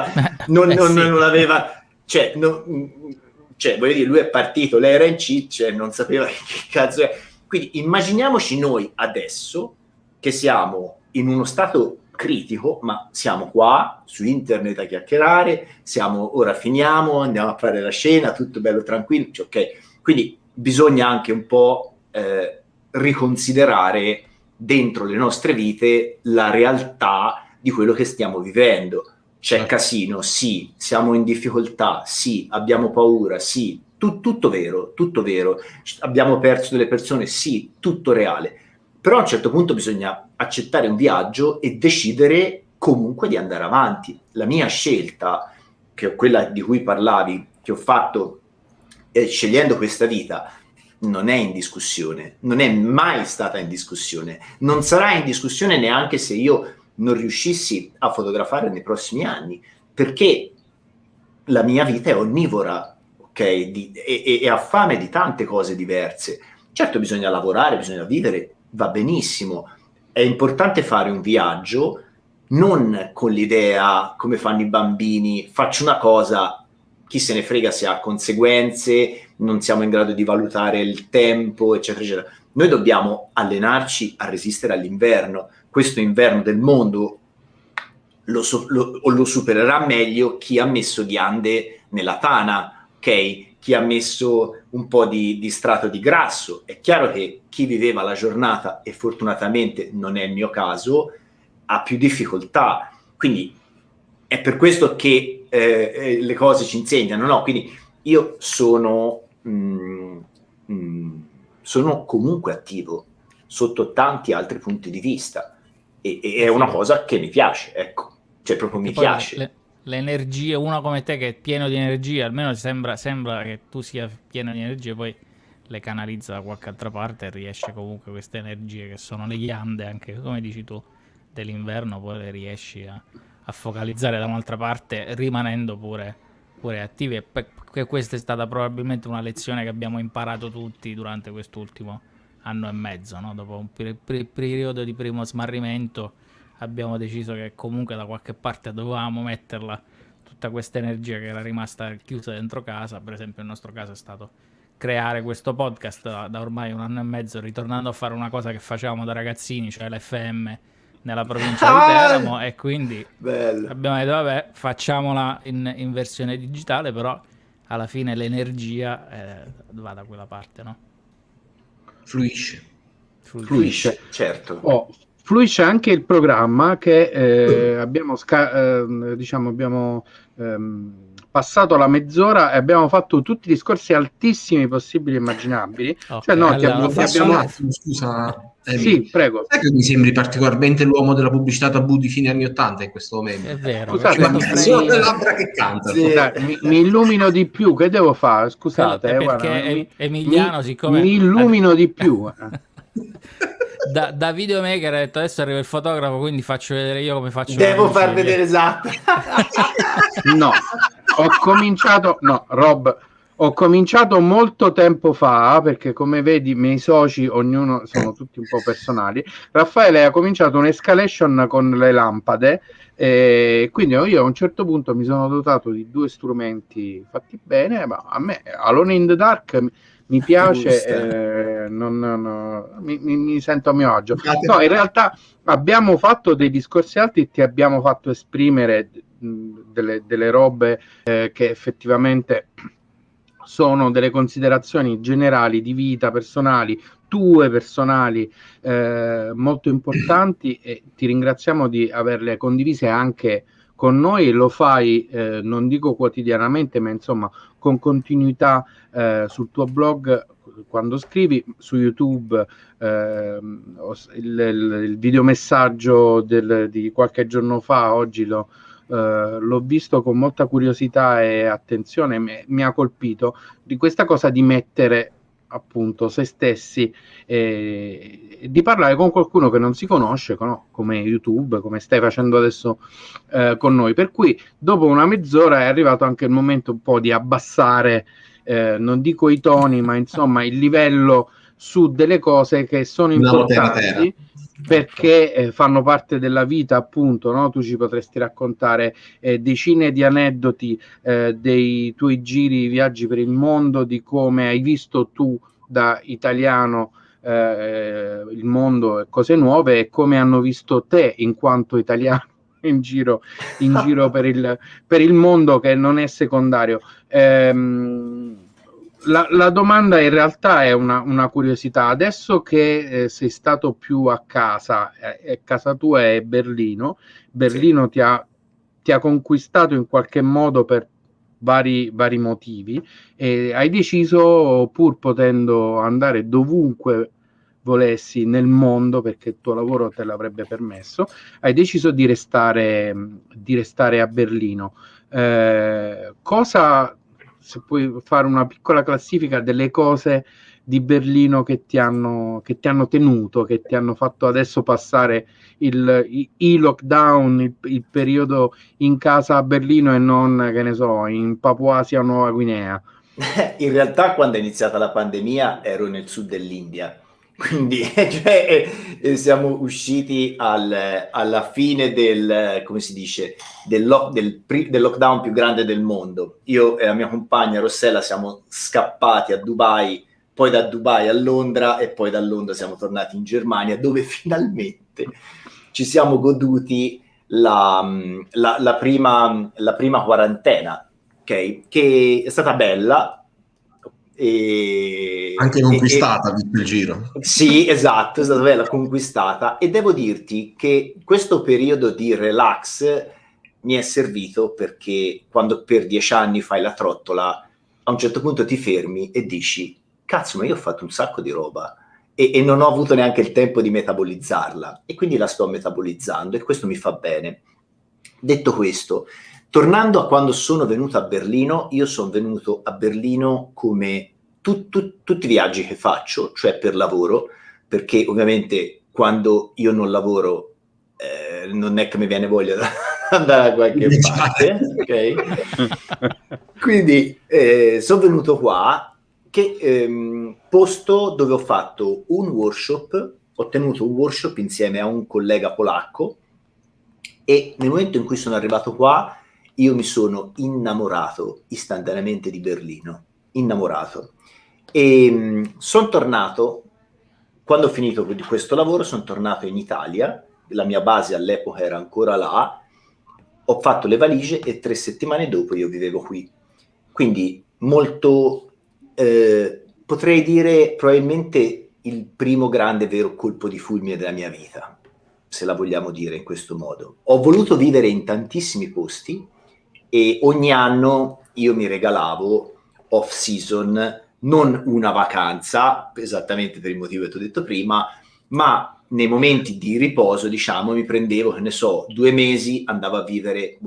l'aveva, cioè voglio dire, lui è partito, lei era in cheat, cioè non sapeva che cazzo è. Quindi immaginiamoci noi adesso che siamo in uno stato critico, ma siamo qua su internet a chiacchierare, ora finiamo, andiamo a fare la scena, tutto bello tranquillo, cioè, ok. Quindi bisogna anche un po' riconsiderare dentro le nostre vite la realtà di quello che stiamo vivendo. C'è casino, sì, siamo in difficoltà, sì, abbiamo paura, sì, tutto vero, abbiamo perso delle persone, sì, tutto reale. Però a un certo punto bisogna accettare un viaggio e decidere comunque di andare avanti. La mia scelta, che è quella di cui parlavi, che ho fatto scegliendo questa vita, non è in discussione, non è mai stata in discussione, non sarà in discussione neanche se io non riuscissi a fotografare nei prossimi anni, perché la mia vita è onnivora, ok? E ha fame di tante cose diverse. Certo, bisogna lavorare, bisogna vivere, va benissimo. È importante fare un viaggio non con l'idea, come fanno i bambini, faccio una cosa, chi se ne frega se ha conseguenze, non siamo in grado di valutare il tempo, eccetera, eccetera. Noi dobbiamo allenarci a resistere all'inverno. Questo inverno del mondo lo supererà meglio chi ha messo ghiande nella tana, ok? Chi ha messo un po' di strato di grasso. È chiaro che chi viveva la giornata, e fortunatamente non è il mio caso, ha più difficoltà. Quindi è per questo che le cose ci insegnano, no? Quindi io sono comunque attivo sotto tanti altri punti di vista. E è una cosa che mi piace, ecco, cioè proprio mi piace. Le energie, uno come te che è pieno di energia, almeno sembra che tu sia pieno di energie, poi le canalizza da qualche altra parte e riesce comunque queste energie che sono le ghiande, anche come dici tu, dell'inverno, poi le riesci a focalizzare da un'altra parte, rimanendo pure attivi. E questa è stata probabilmente una lezione che abbiamo imparato tutti durante quest'ultimo anno e mezzo, no? Dopo un periodo di primo smarrimento abbiamo deciso che comunque da qualche parte dovevamo metterla tutta questa energia che era rimasta chiusa dentro casa. Per esempio, il nostro caso è stato creare questo podcast da ormai un anno e mezzo, ritornando a fare una cosa che facevamo da ragazzini, cioè l'FM nella provincia di Teramo, e quindi abbiamo detto vabbè, facciamola in versione digitale, però alla fine l'energia va da quella parte, no? Fluisce, certo. Fluisce anche il programma che abbiamo passato la mezz'ora e abbiamo fatto tutti i discorsi altissimi possibili e immaginabili. Okay, cioè, no, allora, scusa, sì, prego. Sai che mi sembri particolarmente l'uomo della pubblicità tabù di fine anni '80 in questo momento? è vero. Scusate, sono le labbra che cantano. Sì. Mi illumino di più, che devo fare? Scusate, perché guarda, Emiliano, siccome mi illumino di più. Da videomaker ha detto adesso arriva il fotografo, quindi faccio vedere io come faccio. Devo far vedere, esatto. No, ho cominciato molto tempo fa, perché come vedi i miei soci, ognuno sono tutti un po' personali. Raffaele ha cominciato un'escalation con le lampade, quindi io a un certo punto mi sono dotato di 2 strumenti fatti bene, ma a me Alone in the Dark mi piace, mi sento a mio agio. No, in realtà abbiamo fatto dei discorsi alti e ti abbiamo fatto esprimere delle robe che effettivamente sono delle considerazioni generali di vita, personali, tue personali, molto importanti, e ti ringraziamo di averle condivise anche con noi, e lo fai, non dico quotidianamente, ma insomma con continuità sul tuo blog, quando scrivi, su YouTube, il videomessaggio di qualche giorno fa, oggi l'ho visto con molta curiosità e attenzione, mi ha colpito di questa cosa di mettere appunto se stessi, di parlare con qualcuno che non si conosce, no? Come YouTube, come stai facendo adesso con noi, per cui dopo una mezz'ora è arrivato anche il momento un po' di abbassare, non dico i toni, ma insomma il livello su delle cose che sono importanti, perché fanno parte della vita, appunto, no? Tu ci potresti raccontare decine di aneddoti dei tuoi giri, viaggi per il mondo, di come hai visto tu da italiano il mondo e cose nuove, e come hanno visto te in quanto italiano in giro per il mondo, che non è secondario. La domanda in realtà è una curiosità. Adesso che sei stato più a casa, casa tua è Berlino, Berlino ti ha conquistato in qualche modo per vari motivi, e hai deciso, pur potendo andare dovunque volessi nel mondo, perché il tuo lavoro te l'avrebbe permesso, hai deciso di restare a Berlino. Cosa, se puoi fare una piccola classifica delle cose di Berlino che ti hanno tenuto, che ti hanno fatto adesso passare i lockdown, il periodo in casa a Berlino e non, che ne so, in Papuasia o Nuova Guinea. In realtà quando è iniziata la pandemia ero nel sud dell'India, quindi cioè, siamo usciti alla fine del, come si dice, del lockdown più grande del mondo. Io e la mia compagna Rossella siamo scappati a Dubai, poi da Dubai a Londra e poi da Londra siamo tornati in Germania, dove finalmente ci siamo goduti la prima quarantena. Okay, che è stata bella e anche conquistata visto il giro. Sì, esatto, è stata bella conquistata, e devo dirti che questo periodo di relax mi è servito, perché quando per 10 anni fai la trottola, a un certo punto ti fermi e dici cazzo, ma io ho fatto un sacco di roba e non ho avuto neanche il tempo di metabolizzarla, e quindi la sto metabolizzando e questo mi fa bene. Detto questo, tornando a quando sono venuto a Berlino, io sono venuto a Berlino come tutti i viaggi che faccio, cioè per lavoro, perché ovviamente quando io non lavoro non è che mi viene voglia di andare da qualche parte, ok? Quindi sono venuto qua, che posto dove ho fatto un workshop, ho tenuto un workshop insieme a un collega polacco, e nel momento in cui sono arrivato qua io mi sono innamorato istantaneamente di Berlino, innamorato. E sono tornato, quando ho finito di questo lavoro, sono tornato in Italia, la mia base all'epoca era ancora là, ho fatto le valigie e 3 settimane dopo io vivevo qui. Quindi molto, potrei dire probabilmente il primo grande vero colpo di fulmine della mia vita, se la vogliamo dire in questo modo. Ho voluto vivere in tantissimi posti e ogni anno io mi regalavo off season, non una vacanza, esattamente per il motivo che ti ho detto prima, ma nei momenti di riposo, diciamo, mi prendevo, che ne so, 2 mesi, andavo a vivere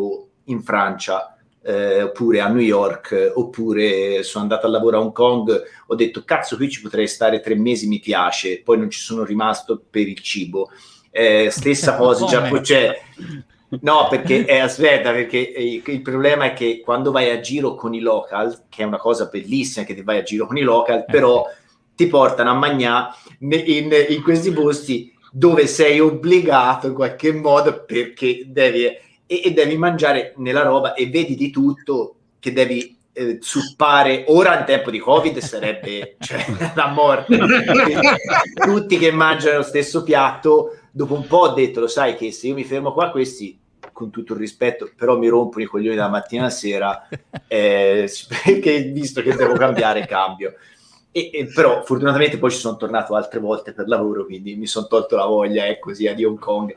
in Francia, oppure a New York, oppure sono andato a lavorare a Hong Kong, ho detto cazzo, qui ci potrei stare 3 mesi, mi piace, poi non ci sono rimasto per il cibo. Stessa cosa, no, perché aspetta, perché il problema è che quando vai a giro con i local, che è una cosa bellissima che ti vai a giro con i local, però ti portano a mangiare in questi posti dove sei obbligato in qualche modo, perché devi mangiare nella roba e vedi di tutto, che devi zuppare. Ora in tempo di Covid sarebbe la morte. Tutti che mangiano lo stesso piatto. Dopo un po' ho detto, lo sai che se io mi fermo qua, questi, con tutto il rispetto, però mi rompono i coglioni dalla mattina alla sera, perché visto che devo cambiare, cambio. Però fortunatamente poi ci sono tornato altre volte per lavoro, quindi mi sono tolto la voglia di Hong Kong.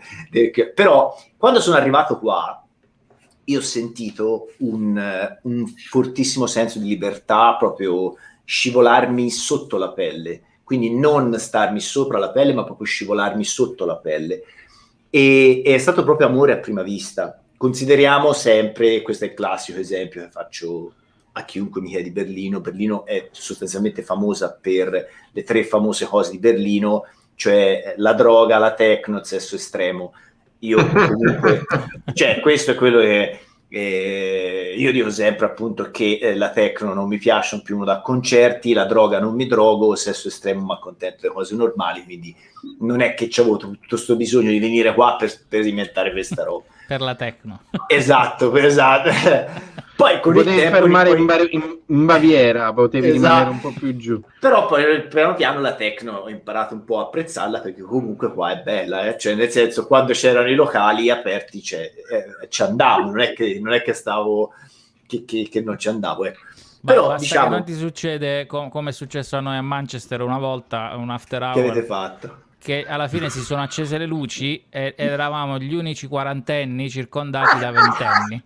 Però quando sono arrivato qua io ho sentito un fortissimo senso di libertà, proprio scivolarmi sotto la pelle, quindi non starmi sopra la pelle ma proprio scivolarmi sotto la pelle, e è stato proprio amore a prima vista. Consideriamo sempre, questo è il classico esempio che faccio a chiunque mi chiede di Berlino. Berlino è sostanzialmente famosa per le 3 famose cose di Berlino, cioè la droga, la techno, il sesso estremo. Io comunque, questo è quello che io dico sempre, appunto, che la techno non mi piacciono più da concerti, la droga non mi drogo, il sesso estremo mi accontento delle cose normali, quindi non è che c'ho avuto tutto questo bisogno di venire qua per inventare questa roba. Per la techno. Esatto. Poi con potevi il tempo fermare in Baviera, potevi rimanere un po' più giù. Però poi piano piano la techno ho imparato un po' a apprezzarla, perché comunque qua è bella, cioè nel senso, quando c'erano i locali aperti ci andavo, non è che stavo che non ci andavo, ecco. Però basta diciamo, che non ti succede come è successo a noi a Manchester una volta, un after che avete hour, fatto? che alla fine si sono accese le luci ed eravamo gli unici quarantenni circondati da ventenni,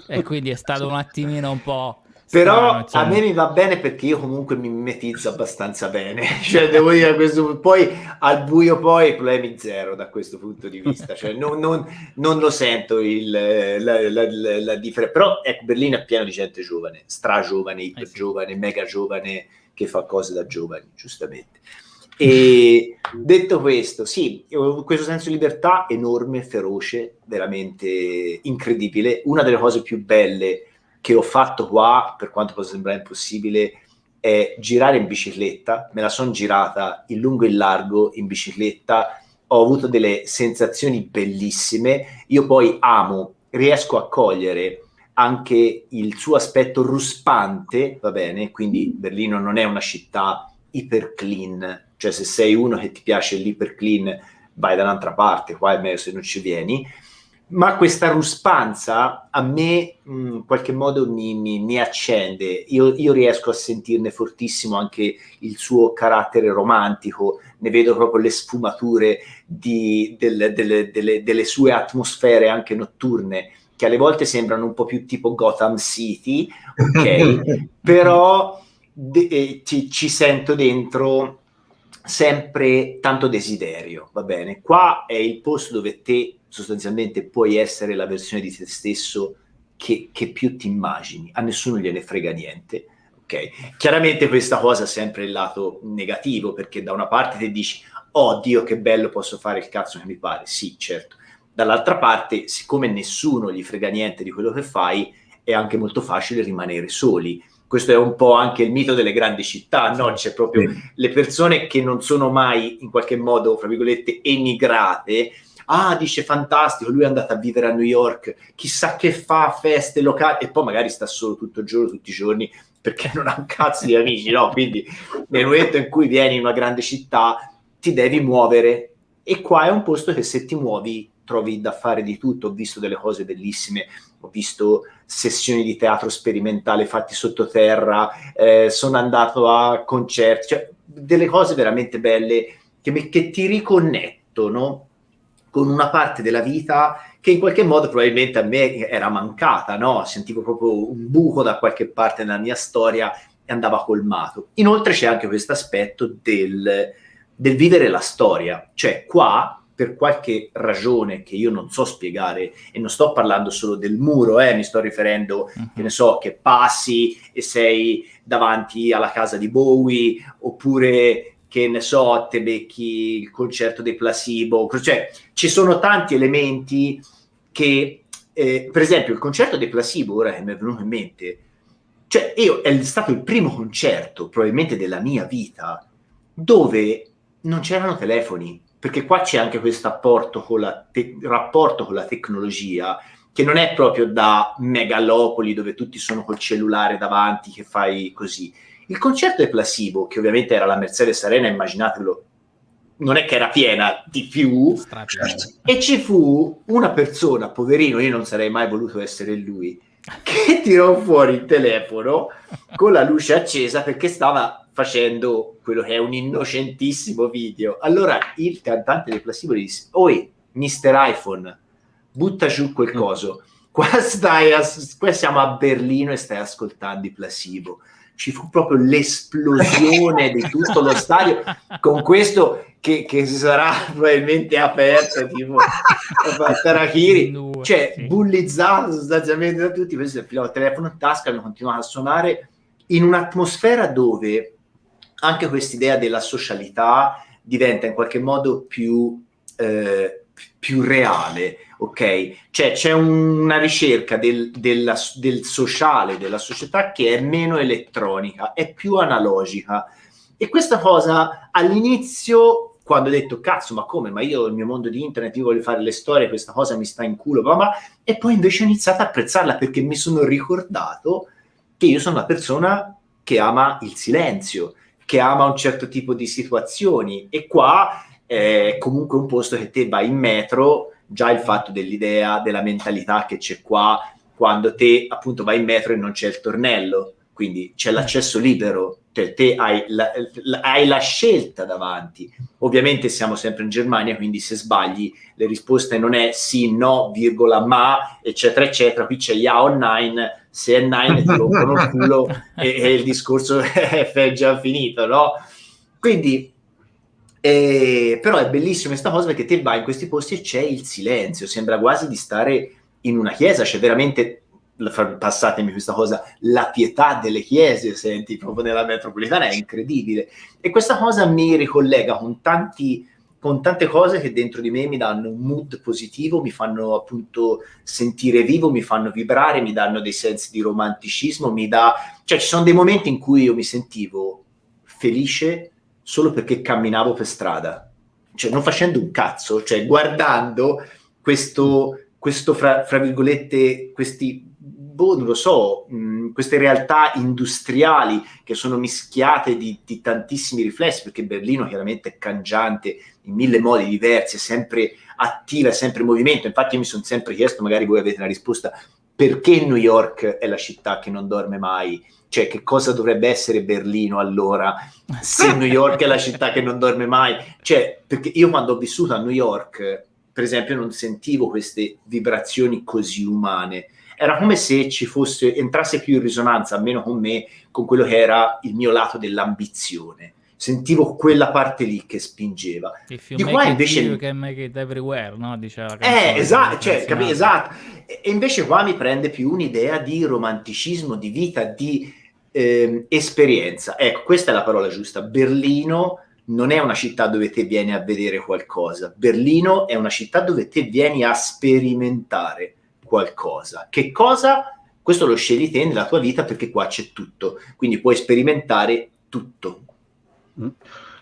e quindi è stato un attimino un po' strano, Però a me insomma. mi va bene perché io comunque mi mimetizzo abbastanza bene, cioè devo dire questo, poi al buio poi problemi zero da questo punto di vista, cioè non lo sento la differenza, però ecco, Berlino è pieno di gente giovane, stragiovane, ipergiovane, mega giovane, che fa cose da giovani, giustamente. E detto questo, sì, questo senso di libertà enorme, feroce, veramente incredibile. Una delle cose più belle che ho fatto qua, per quanto possa sembrare impossibile, è girare in bicicletta. Me la sono girata in lungo e in largo in bicicletta, ho avuto delle sensazioni bellissime. Io poi riesco a cogliere anche il suo aspetto ruspante, va bene? Quindi Berlino non è una città iper clean, cioè se sei uno che ti piace l'iper clean vai da un'altra parte, qua è meglio se non ci vieni, ma questa ruspanza a me in qualche modo mi accende, io riesco a sentirne fortissimo anche il suo carattere romantico, ne vedo proprio le sfumature delle sue atmosfere anche notturne, che alle volte sembrano un po' più tipo Gotham City, ok? Però ci sento dentro sempre tanto desiderio, va bene? Qua è il posto dove te sostanzialmente puoi essere la versione di te stesso che più ti immagini, a nessuno gliene frega niente, ok? Chiaramente questa cosa ha sempre il lato negativo, perché da una parte ti dici, oh Dio che bello, posso fare il cazzo che mi pare, sì certo, dall'altra parte siccome nessuno gli frega niente di quello che fai, è anche molto facile rimanere soli. Questo è un po' anche il mito delle grandi città, no? C'è proprio le persone che non sono mai in qualche modo, fra virgolette, emigrate. Ah, dice fantastico, lui è andato a vivere a New York, chissà che fa, feste locali, e poi magari sta solo tutto il giorno, tutti i giorni, perché non ha un cazzo di amici, no? Quindi nel momento in cui vieni in una grande città ti devi muovere, e qua è un posto che se ti muovi trovi da fare di tutto. Ho visto delle cose bellissime, ho visto sessioni di teatro sperimentale fatti sottoterra, sono andato a concerti, cioè delle cose veramente belle che ti riconnettono con una parte della vita che in qualche modo probabilmente a me era mancata, no? Sentivo proprio un buco da qualche parte nella mia storia e andava colmato. Inoltre c'è anche questo aspetto del vivere la storia, cioè qua per qualche ragione che io non so spiegare, e non sto parlando solo del muro, mi sto riferendo, che ne so, che passi e sei davanti alla casa di Bowie, oppure che ne so, te becchi il concerto dei Placebo, cioè ci sono tanti elementi che, per esempio il concerto dei Placebo, ora che mi è venuto in mente, cioè è stato il primo concerto probabilmente della mia vita dove non c'erano telefoni, perché qua c'è anche questo rapporto con la tecnologia, che non è proprio da megalopoli dove tutti sono col cellulare davanti, che fai così. Il concerto dei Placebo, che ovviamente era la Mercedes Arena, immaginatelo, non è che era piena di più, e ci fu una persona, poverino, io non sarei mai voluto essere lui, che tirò fuori il telefono con la luce accesa perché stava facendo quello che è un innocentissimo video. Allora il cantante dei Placebo gli disse: oi, Mr. iPhone, butta giù quel coso, qua siamo a Berlino e stai ascoltando i Placebo. Ci fu proprio l'esplosione di tutto lo stadio, con questo che si sarà probabilmente aperto tipo Tarakiri, cioè bullizzato sostanzialmente da tutti. Questo filava il telefono in tasca, hanno continuato a suonare in un'atmosfera dove anche quest'idea della socialità diventa in qualche modo più reale, ok? Cioè c'è una ricerca del sociale, della società, che è meno elettronica, è più analogica, e questa cosa all'inizio, quando ho detto cazzo ma come, ma io il mio mondo di internet, io voglio fare le storie, questa cosa mi sta in culo, e poi invece ho iniziato a apprezzarla perché mi sono ricordato che io sono una persona che ama il silenzio, che ama un certo tipo di situazioni, e qua è comunque un posto che te vai in metro, già il fatto dell'idea, della mentalità che c'è qua, quando te appunto vai in metro e non c'è il tornello, quindi c'è l'accesso libero, cioè te hai la scelta davanti. Ovviamente siamo sempre in Germania, quindi se sbagli le risposte non è sì, no, virgola, ma, eccetera, eccetera. Qui c'è ja o nein, se è nein ti rompono il culo e il discorso è già finito, no? Quindi, però è bellissima questa cosa perché te vai in questi posti e c'è il silenzio, sembra quasi di stare in una chiesa, c'è veramente, passatemi questa cosa, la pietà delle chiese, senti, proprio nella metropolitana, è incredibile. E questa cosa mi ricollega con tante cose che dentro di me mi danno un mood positivo, mi fanno appunto sentire vivo, mi fanno vibrare, mi danno dei sensi di romanticismo, cioè ci sono dei momenti in cui io mi sentivo felice solo perché camminavo per strada, cioè non facendo un cazzo, cioè guardando questo fra virgolette, non lo so, queste realtà industriali che sono mischiate di tantissimi riflessi, perché Berlino chiaramente è cangiante in mille modi diversi, è sempre attiva, è sempre in movimento. Infatti io mi sono sempre chiesto, magari voi avete una risposta, perché New York è la città che non dorme mai? Cioè, che cosa dovrebbe essere Berlino allora, se New York è la città che non dorme mai? Cioè, perché io quando ho vissuto a New York, per esempio, non sentivo queste vibrazioni così umane. Era come se entrasse più in risonanza, almeno con me, con quello che era il mio lato dell'ambizione. Sentivo quella parte lì che spingeva. Di qua invece you can make it everywhere, no? Diceva esatto, cioè, esatto. E invece qua mi prende più un'idea di romanticismo, di vita, di esperienza. Ecco, questa è la parola giusta. Berlino non è una città dove te vieni a vedere qualcosa. Berlino è una città dove te vieni a sperimentare qualcosa. Che cosa? Questo lo scegli te nella tua vita, perché qua c'è tutto. Quindi puoi sperimentare tutto.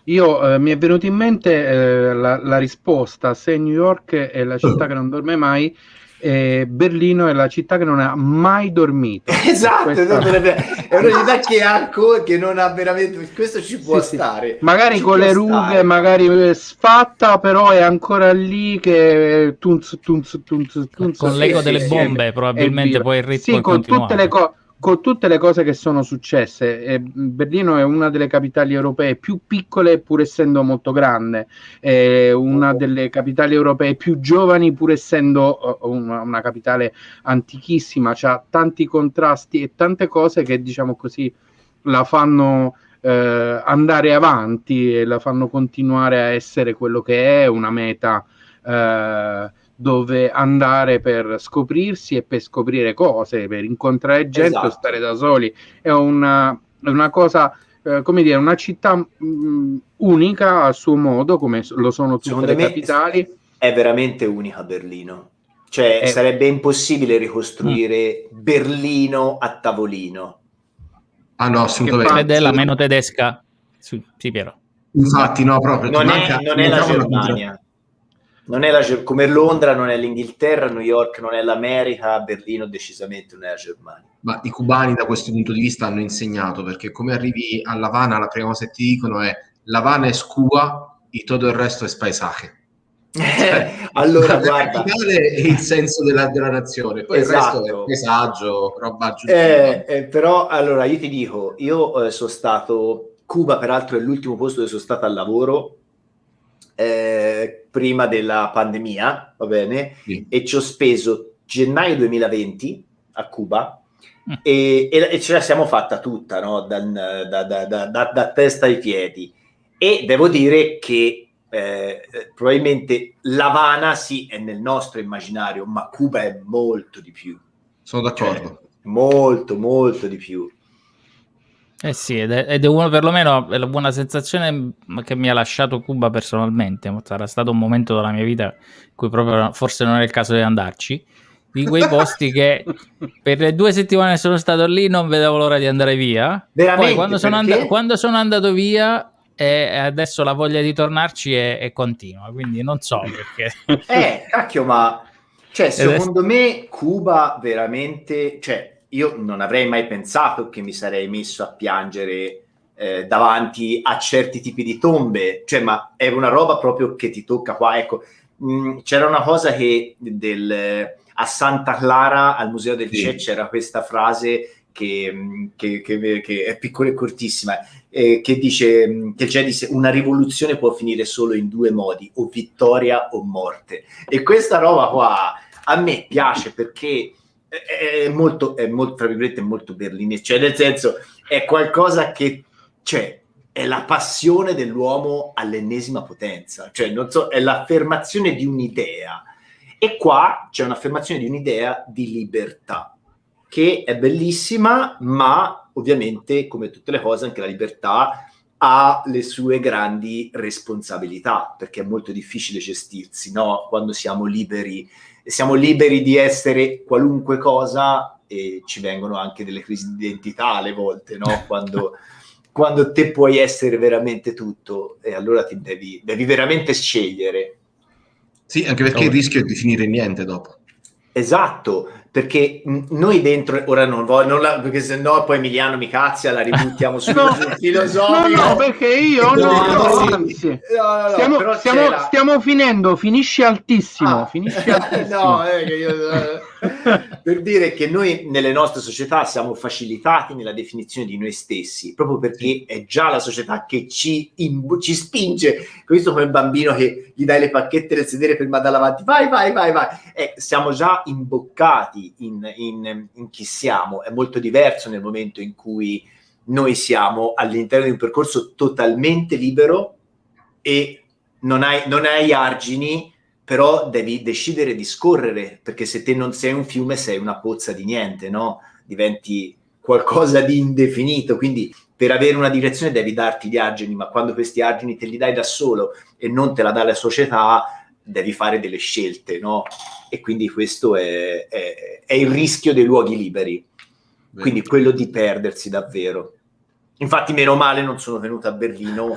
Io mi è venuto in mente la risposta: se New York è la città che non dorme mai, Berlino è la città che non ha mai dormito. Esatto, Questa... è una città che non ha veramente, questo ci può stare. Sì. Magari con le rughe, magari sfatta, però è ancora lì che tunz, con l'eco delle bombe, probabilmente poi il ritmo è continuato. Con tutte le cose che sono successe. Berlino è una delle capitali europee più piccole, pur essendo molto grande, è una delle capitali europee più giovani, pur essendo una capitale antichissima. C'ha tanti contrasti e tante cose che, diciamo così, la fanno andare avanti e la fanno continuare a essere quello che è, una meta dove andare per scoprirsi e per scoprire cose, per incontrare gente, o stare da soli. È una cosa, come dire, una città unica a suo modo, come lo sono tutte le capitali. È veramente unica Berlino. Cioè, sarebbe impossibile ricostruire Berlino a tavolino. Ah no, assolutamente. Ed è la meno tedesca. Sì, Piero. Infatti, no, proprio. Non è la Germania. Non è come Londra non è l'Inghilterra, New York non è l'America, Berlino decisamente non è la Germania. Ma i cubani da questo punto di vista hanno insegnato, perché come arrivi a La Habana, la prima cosa che ti dicono è: La Habana es Cuba y todo il resto es paisaje. Allora, guarda, è il senso della nazione, poi il resto è paesaggio, roba aggiuntiva. Però, allora, io ti dico, io sono stato, Cuba peraltro è l'ultimo posto dove sono stato al lavoro, prima della pandemia, va bene? Sì. E ci ho speso gennaio 2020 a Cuba e ce la siamo fatta tutta, no? Da testa ai piedi. E devo dire che probabilmente L'Havana sì è nel nostro immaginario, ma Cuba è molto di più. Sono d'accordo. Cioè, molto, molto di più. Sì, ed è uno, perlomeno è la buona sensazione che mi ha lasciato Cuba personalmente. Sarà stato un momento della mia vita in cui proprio forse non è il caso di andarci, di quei posti che per le 2 settimane che sono stato lì non vedevo l'ora di andare via. Veramente, poi quando sono andato via e adesso la voglia di tornarci è continua, quindi non so perché. Cacchio, ma cioè, secondo me Cuba veramente, cioè, io non avrei mai pensato che mi sarei messo a piangere davanti a certi tipi di tombe, cioè, ma è una roba proprio che ti tocca qua. Ecco, c'era una cosa che a Santa Clara, al Museo del Che, c'era questa frase che è piccola e cortissima, che dice che c'è una rivoluzione può finire solo in due modi, o vittoria o morte. E questa roba qua a me piace perché è molto tra virgolette molto berlinese, cioè nel senso è qualcosa che, cioè, è la passione dell'uomo all'ennesima potenza, cioè non so, è l'affermazione di un'idea, e qua c'è un'affermazione di un'idea di libertà che è bellissima, ma ovviamente, come tutte le cose, anche la libertà ha le sue grandi responsabilità, perché è molto difficile gestirsi, no? Quando siamo liberi di essere qualunque cosa, e ci vengono anche delle crisi di identità alle volte, no? Quando te puoi essere veramente tutto, e allora ti devi veramente scegliere. Sì, anche perché il rischio è di finire niente dopo. Esatto, perché noi dentro, ora perché se no poi Emiliano mi cazzia, la ributtiamo sul filosofico. No, perché io anzi, stiamo finendo, finisci altissimo. No, per dire che noi nelle nostre società siamo facilitati nella definizione di noi stessi, proprio perché è già la società che ci spinge, visto come il bambino che gli dai le pacchette del sedere per mandare avanti, vai, siamo già imboccati in chi siamo. È molto diverso nel momento in cui noi siamo all'interno di un percorso totalmente libero e non hai argini, però devi decidere di scorrere, perché se te non sei un fiume sei una pozza di niente, no? Diventi qualcosa di indefinito, quindi per avere una direzione devi darti gli argini, ma quando questi argini te li dai da solo e non te la dà la società, devi fare delle scelte, no? E quindi questo è il rischio dei luoghi liberi, quindi quello di perdersi davvero. Infatti meno male non sono venuto a Berlino,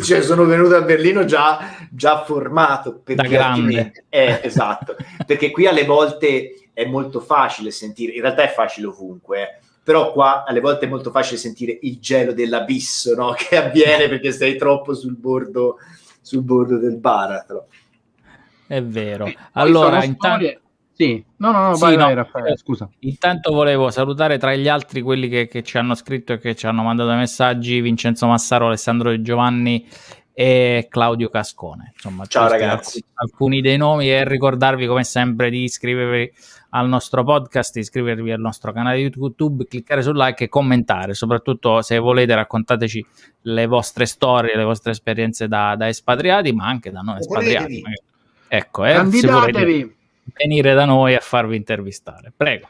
cioè sono venuto a Berlino già formato, da grande. Esatto, perché qui alle volte è molto facile sentire, in realtà è facile ovunque, però qua alle volte è molto facile sentire il gelo dell'abisso, no? Che avviene perché sei troppo sul bordo del baratro. È vero. Allora, intanto... Sì, vai, Raffaele, scusa. Intanto volevo salutare tra gli altri quelli che ci hanno scritto e che ci hanno mandato messaggi: Vincenzo Massaro, Alessandro Di Giovanni e Claudio Cascone. Insomma, ciao ragazzi. Alcuni dei nomi, e ricordarvi come sempre di iscrivervi al nostro podcast, iscrivervi al nostro canale YouTube, cliccare sul like e commentare, soprattutto se volete raccontateci le vostre storie, le vostre esperienze da espatriati, ma anche da non espatriati. Ecco, candidatevi. Venire da noi a farvi intervistare, prego.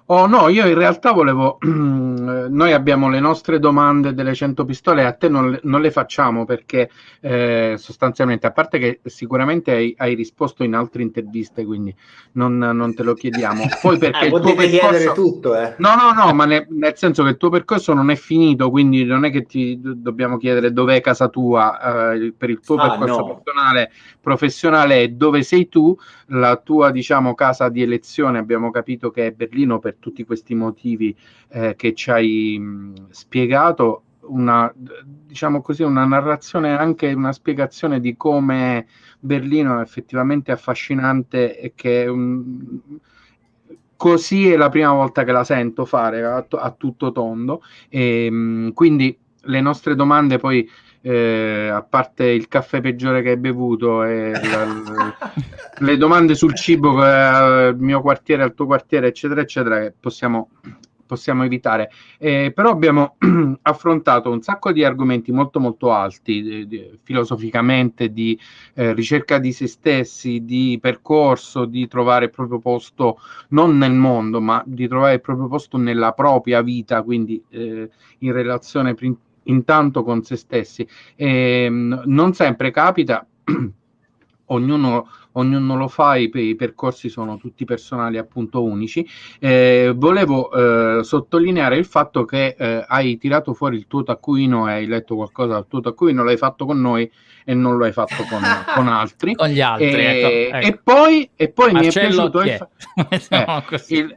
Oh no, io in realtà volevo, noi abbiamo le nostre domande delle 100 pistole, a te non le facciamo perché sostanzialmente, a parte che sicuramente hai risposto in altre interviste, quindi non te lo chiediamo. Poi perché il tuo percorso... tutto, No, ma nel senso che il tuo percorso non è finito, quindi non è che ti dobbiamo chiedere dov'è casa tua, per il tuo percorso professionale e dove sei tu. La tua, diciamo, casa di elezione abbiamo capito che è Berlino per tutti questi motivi che ci hai spiegato, diciamo così, una narrazione, anche una spiegazione di come Berlino è effettivamente affascinante e che così è la prima volta che la sento fare a tutto tondo, e quindi le nostre domande poi a parte il caffè peggiore che hai bevuto e le domande sul cibo al mio quartiere, al tuo quartiere, eccetera eccetera, che possiamo evitare, però abbiamo affrontato un sacco di argomenti molto molto alti, filosoficamente, di ricerca di se stessi, di percorso, di trovare il proprio posto non nel mondo, ma di trovare il proprio posto nella propria vita, quindi in relazione intanto con se stessi. Non sempre capita, ognuno lo fa, i percorsi sono tutti personali, appunto unici. Volevo sottolineare il fatto che hai tirato fuori il tuo taccuino e hai letto qualcosa dal tuo taccuino, l'hai fatto con noi e non lo hai fatto con altri. Con gli altri, ecco. E poi Marcello,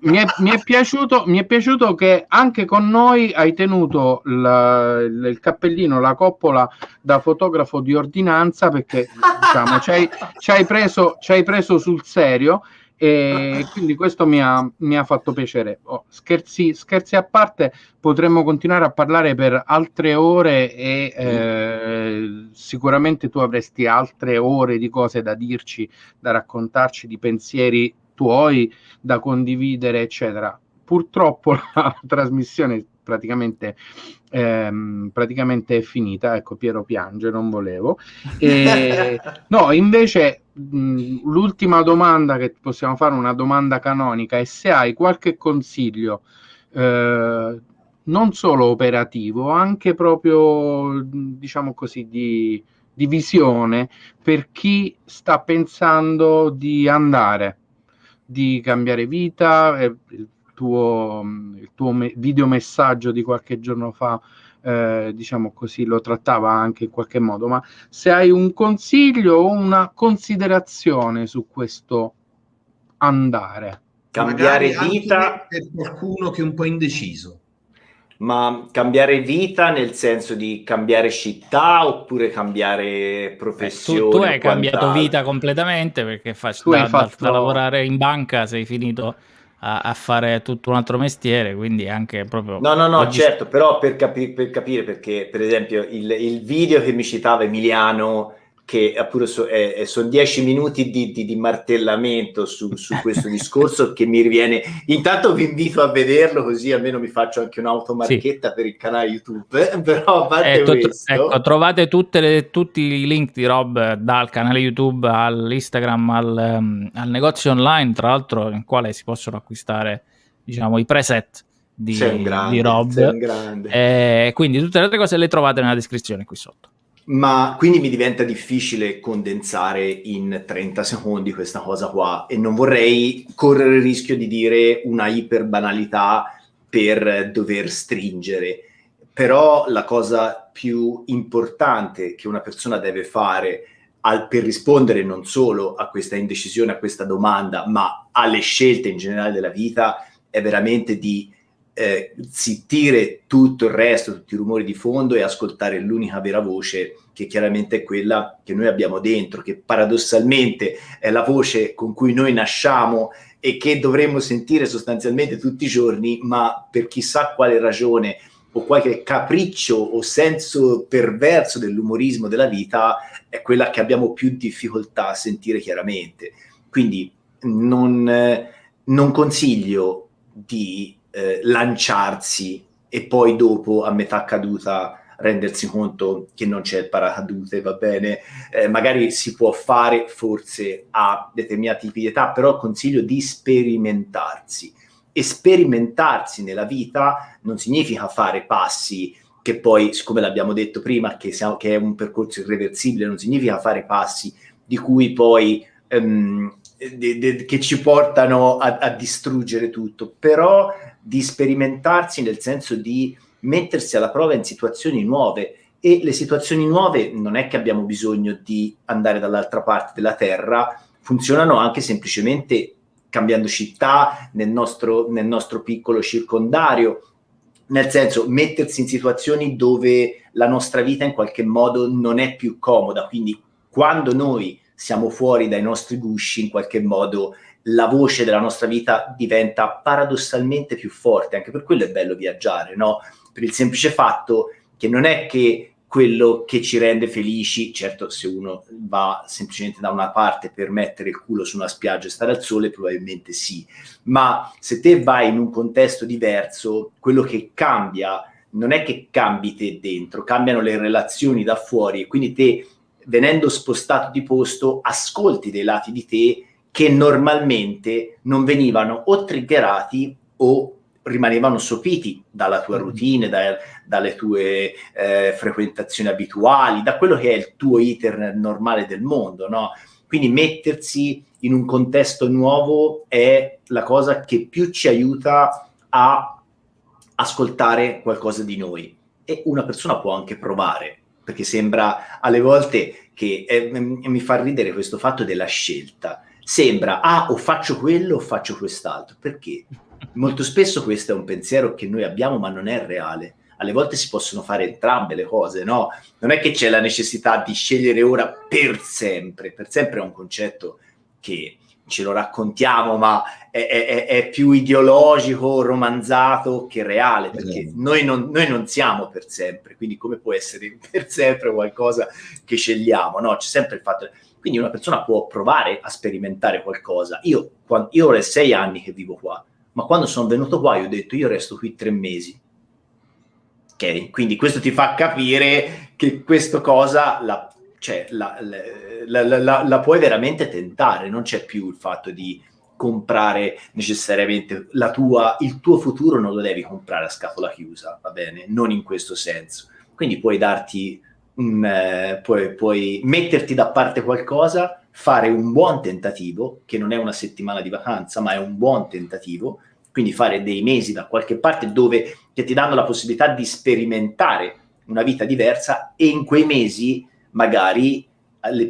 mi è piaciuto che anche con noi hai tenuto il cappellino, la coppola da fotografo di ordinanza, perché diciamo ci hai preso sul serio, E quindi questo mi ha fatto piacere. Scherzi a parte, potremmo continuare a parlare per altre ore e sicuramente tu avresti altre ore di cose da dirci, da raccontarci, di pensieri tuoi da condividere, eccetera. Purtroppo la trasmissione praticamente è finita. Ecco, Piero piange, non volevo. No, invece l'ultima domanda che possiamo fare, una domanda canonica, è se hai qualche consiglio non solo operativo, anche proprio, diciamo così, di visione per chi sta pensando di cambiare vita. Il tuo videomessaggio di qualche giorno fa, diciamo così, lo trattava anche in qualche modo, ma se hai un consiglio o una considerazione su questo andare. Cambiare Magari vita, anche per qualcuno che è un po' indeciso. ma cambiare vita nel senso di cambiare città oppure cambiare professione? Tu o hai cambiato quant'altro? vita completamente perché Tu hai da fatto lavorare in banca sei finito a fare tutto un altro mestiere, quindi anche proprio No, certo, però per capire, perché per esempio il video che mi citava Emiliano, che appunto sono 10 minuti di martellamento su questo discorso che mi riviene. Intanto vi invito a vederlo, così almeno mi faccio anche un'automarchetta per il canale YouTube. Però a parte questo, ecco, trovate tutti i link di Rob, dal canale YouTube all'Instagram al negozio online, tra l'altro, nel quale si possono acquistare, diciamo, i preset sei un di grande, sei Rob. un grande. Quindi tutte le altre cose le trovate nella descrizione qui sotto. Ma quindi mi diventa difficile condensare in 30 secondi questa cosa qua, e non vorrei correre il rischio di dire una iperbanalità per dover stringere. Però la cosa più importante che una persona deve fare per rispondere non solo a questa indecisione, a questa domanda, ma alle scelte in generale della vita, è veramente di zittire tutto il resto, tutti i rumori di fondo, e ascoltare l'unica vera voce, che chiaramente è quella che noi abbiamo dentro, che paradossalmente è la voce con cui noi nasciamo e che dovremmo sentire sostanzialmente tutti i giorni, ma per chissà quale ragione o qualche capriccio o senso perverso dell'umorismo della vita è quella che abbiamo più difficoltà a sentire chiaramente. Quindi non consiglio di lanciarsi e poi dopo, a metà caduta, rendersi conto che non c'è il paracadute, va bene? Magari si può fare forse a determinati tipi di età, però consiglio di sperimentarsi. E sperimentarsi nella vita non significa fare passi che poi, siccome l'abbiamo detto prima, che è un percorso irreversibile, non significa fare passi di cui poi che ci portano a distruggere tutto, però di sperimentarsi nel senso di mettersi alla prova in situazioni nuove. E le situazioni nuove non è che abbiamo bisogno di andare dall'altra parte della terra, funzionano anche semplicemente cambiando città nel nostro piccolo circondario, nel senso mettersi in situazioni dove la nostra vita in qualche modo non è più comoda. Quindi quando noi siamo fuori dai nostri gusci, in qualche modo la voce della nostra vita diventa paradossalmente più forte. Anche per quello è bello viaggiare, no? Per il semplice fatto che non è che quello che ci rende felici, certo, se uno va semplicemente da una parte per mettere il culo su una spiaggia e stare al sole, probabilmente sì, ma se te vai in un contesto diverso, quello che cambia non è che cambi te dentro, cambiano le relazioni da fuori, e quindi te, venendo spostato di posto, ascolti dei lati di te che normalmente non venivano o triggerati o rimanevano sopiti dalla tua routine, dalle tue frequentazioni abituali, da quello che è il tuo iter normale del mondo, no? Quindi mettersi in un contesto nuovo è la cosa che più ci aiuta a ascoltare qualcosa di noi. E una persona può anche provare, perché sembra alle volte che mi fa ridere questo fatto della scelta. Sembra, o faccio quello o faccio quest'altro. Perché? Molto spesso questo è un pensiero che noi abbiamo, ma non è reale. Alle volte si possono fare entrambe le cose, no? Non è che c'è la necessità di scegliere ora per sempre. Per sempre è un concetto che ce lo raccontiamo, ma è più ideologico, romanzato che reale, perché noi non siamo per sempre, quindi come può essere per sempre qualcosa che scegliamo? No, c'è sempre il fatto. Quindi una persona può provare a sperimentare qualcosa. Io ho 6 anni che vivo qua, ma quando sono venuto qua io ho detto io resto qui 3 mesi. Ok? Quindi questo ti fa capire che questa cosa la puoi veramente tentare, non c'è più il fatto di comprare necessariamente il tuo futuro non lo devi comprare a scatola chiusa, va bene? Non in questo senso. Quindi puoi darti puoi metterti da parte qualcosa, fare un buon tentativo, che non è una settimana di vacanza, ma è un buon tentativo, quindi fare dei mesi da qualche parte che ti danno la possibilità di sperimentare una vita diversa, e in quei mesi magari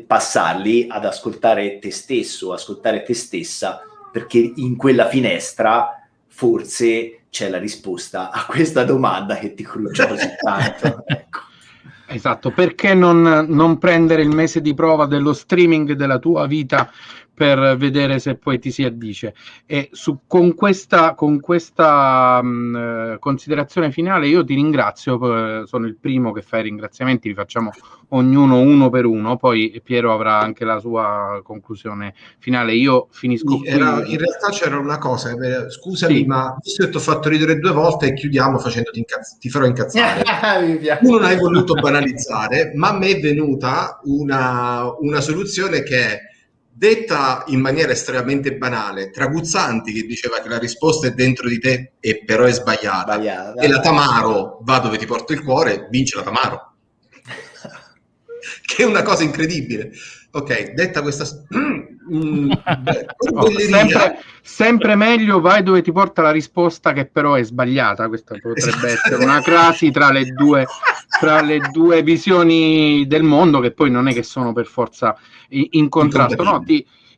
passarli ad ascoltare te stesso, ascoltare te stessa, perché in quella finestra forse c'è la risposta a questa domanda che ti crucia così tanto. Ecco. Esatto, perché non prendere il mese di prova dello streaming della tua vita per vedere se poi ti si addice? E con questa considerazione finale io ti ringrazio, sono il primo che fa i ringraziamenti, li facciamo ognuno uno per uno, poi Piero avrà anche la sua conclusione finale. Io finisco qui. In realtà c'era una cosa, scusami, sì. ma visto che ti ho fatto ridere 2 volte e chiudiamo facendoti ti farò incazzare. Tu non hai voluto banalizzare, ma a me è venuta una soluzione che è detta in maniera estremamente banale, Traguzzanti che diceva che la risposta è dentro di te e però è sbagliata. E la Tamaro va dove ti porta il cuore, vince la Tamaro. Che è una cosa incredibile. Ok, detta questa sempre meglio vai dove ti porta la risposta che però è sbagliata. Questa potrebbe essere una crasi tra le due visioni del mondo, che poi non è che sono per forza in contrasto. No,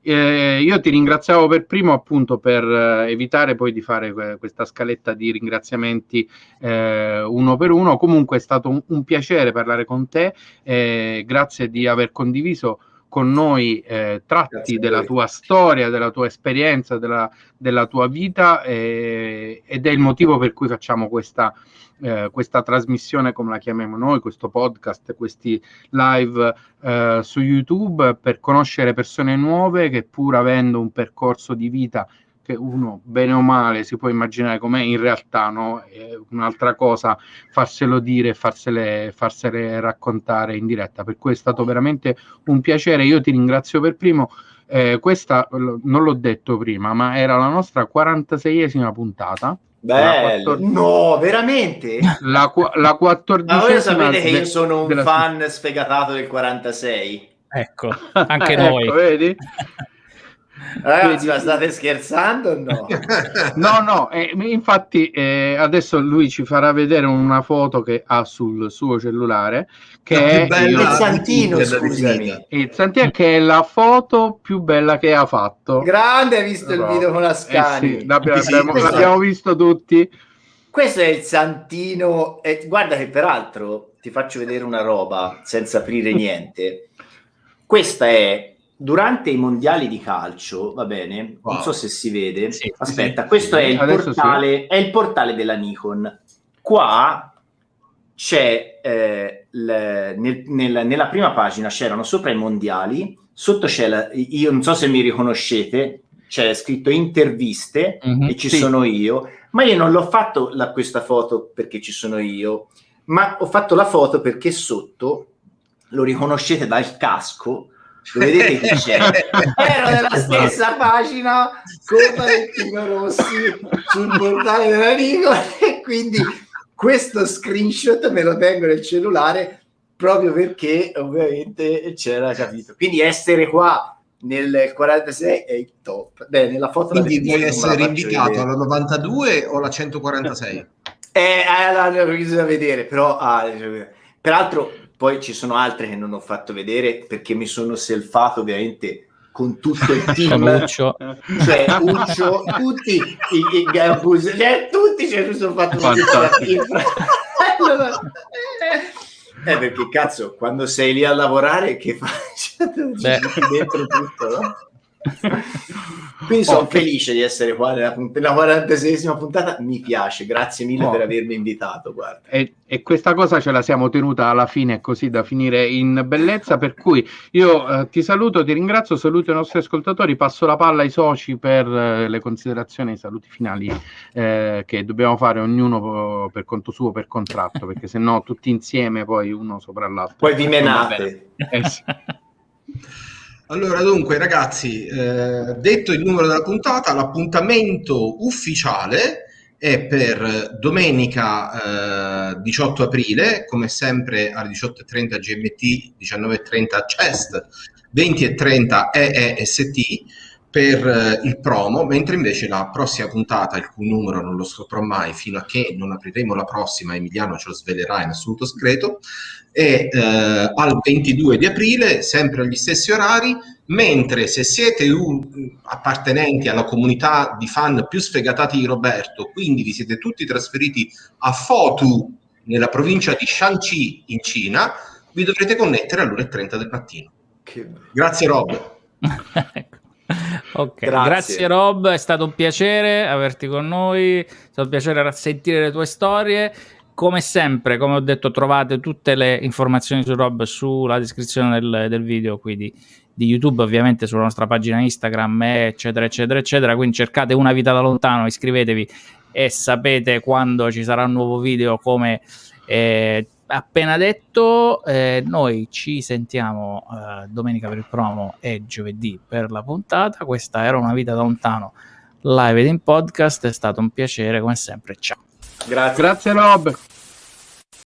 io ti ringraziavo per primo, appunto, per evitare poi di fare questa scaletta di ringraziamenti uno per uno. Comunque è stato un piacere parlare con te, grazie di aver condiviso con noi tratti della tua storia, della tua esperienza, della tua vita, ed è il motivo per cui facciamo questa trasmissione, come la chiamiamo noi, questo podcast, questi live su YouTube, per conoscere persone nuove che, pur avendo un percorso di vita che uno bene o male si può immaginare com'è, in realtà no, è un'altra cosa farselo dire, farsele raccontare in diretta. Per cui è stato veramente un piacere. Io ti ringrazio per primo. Questa non l'ho detto prima, ma era la nostra 46esima puntata. Bello, no, veramente? La 14esima. Ma voi sapete che io sono un fan sfegatato del 46? Ecco, anche noi. Ecco, vedi? Ragazzi, ma state scherzando o no? No, infatti adesso lui ci farà vedere una foto che ha sul suo cellulare, che è il Santino, scusami. Il Santino, che è la foto più bella che ha fatto. Grande, hai visto il video con Ascani? Sì, l'abbiamo visto tutti. Questo è il Santino, guarda che peraltro ti faccio vedere una roba senza aprire niente. Questa è durante i mondiali di calcio, va bene? Wow. Non so se si vede. Sì, aspetta, questo è il portale, è il portale della Nikon. Qua c'è nella prima pagina c'erano sopra i mondiali, sotto c'è io non so se mi riconoscete, c'è scritto interviste e ci sono io, ma io non l'ho fatto questa foto perché ci sono io, ma ho fatto la foto perché sotto lo riconoscete dal casco. Lo vedete chi c'è? Ero nella stessa pagina con Valentino Rossi sul portale della Nikon, e quindi questo screenshot me lo tengo nel cellulare proprio perché ovviamente c'era, capito? Quindi essere qua nel 46 è il top. Beh, nella foto quindi vuoi essere invitato alla 92 o alla 146? Bisogna vedere, però peraltro poi ci soy altre che non ho fatto vedere perché mi sono selfato ovviamente con tutto il team, cioè Uccio, tutti i Gabus, tutti ci sono fatto perché cazzo, quando sei lì a lavorare che fai? Dentro tutto, no? Quindi sono felice di essere qua nella 46esima puntata, mi piace, grazie mille per avermi invitato, guarda. E questa cosa ce la siamo tenuta alla fine, così da finire in bellezza, per cui io ti saluto, ti ringrazio, saluto i nostri ascoltatori, passo la palla ai soci per le considerazioni, i saluti finali che dobbiamo fare ognuno per conto suo, per contratto, perché se no tutti insieme poi uno sopra l'altro. Poi vi menate. Sì. Allora, dunque, ragazzi, detto il numero della puntata, l'appuntamento ufficiale è per domenica 18 aprile, come sempre alle 18:30 GMT, 19:30 CEST, 20:30 EEST per il promo, mentre invece la prossima puntata, il cui numero non lo scoprirò mai fino a che non apriremo la prossima, Emiliano ce lo svelerà in assoluto segreto, è al 22 di aprile, sempre agli stessi orari, mentre se siete appartenenti alla comunità di fan più sfegatati di Roberto, quindi vi siete tutti trasferiti a Fotu, nella provincia di Shanxi in Cina, vi dovrete connettere alle 1:30 del mattino. Grazie Rob. Ok, grazie Rob, è stato un piacere averti con noi, è stato un piacere sentire le tue storie. Come sempre, come ho detto, trovate tutte le informazioni su Rob sulla descrizione del video qui di YouTube, ovviamente sulla nostra pagina Instagram, eccetera eccetera eccetera. Quindi cercate Una Vita da Lontano, iscrivetevi e sapete quando ci sarà un nuovo video, come appena detto. Noi ci sentiamo domenica per il promo e giovedì per la puntata. Questa era Una Vita da Lontano live ed in podcast, è stato un piacere come sempre, ciao. Grazie. Grazie Rob.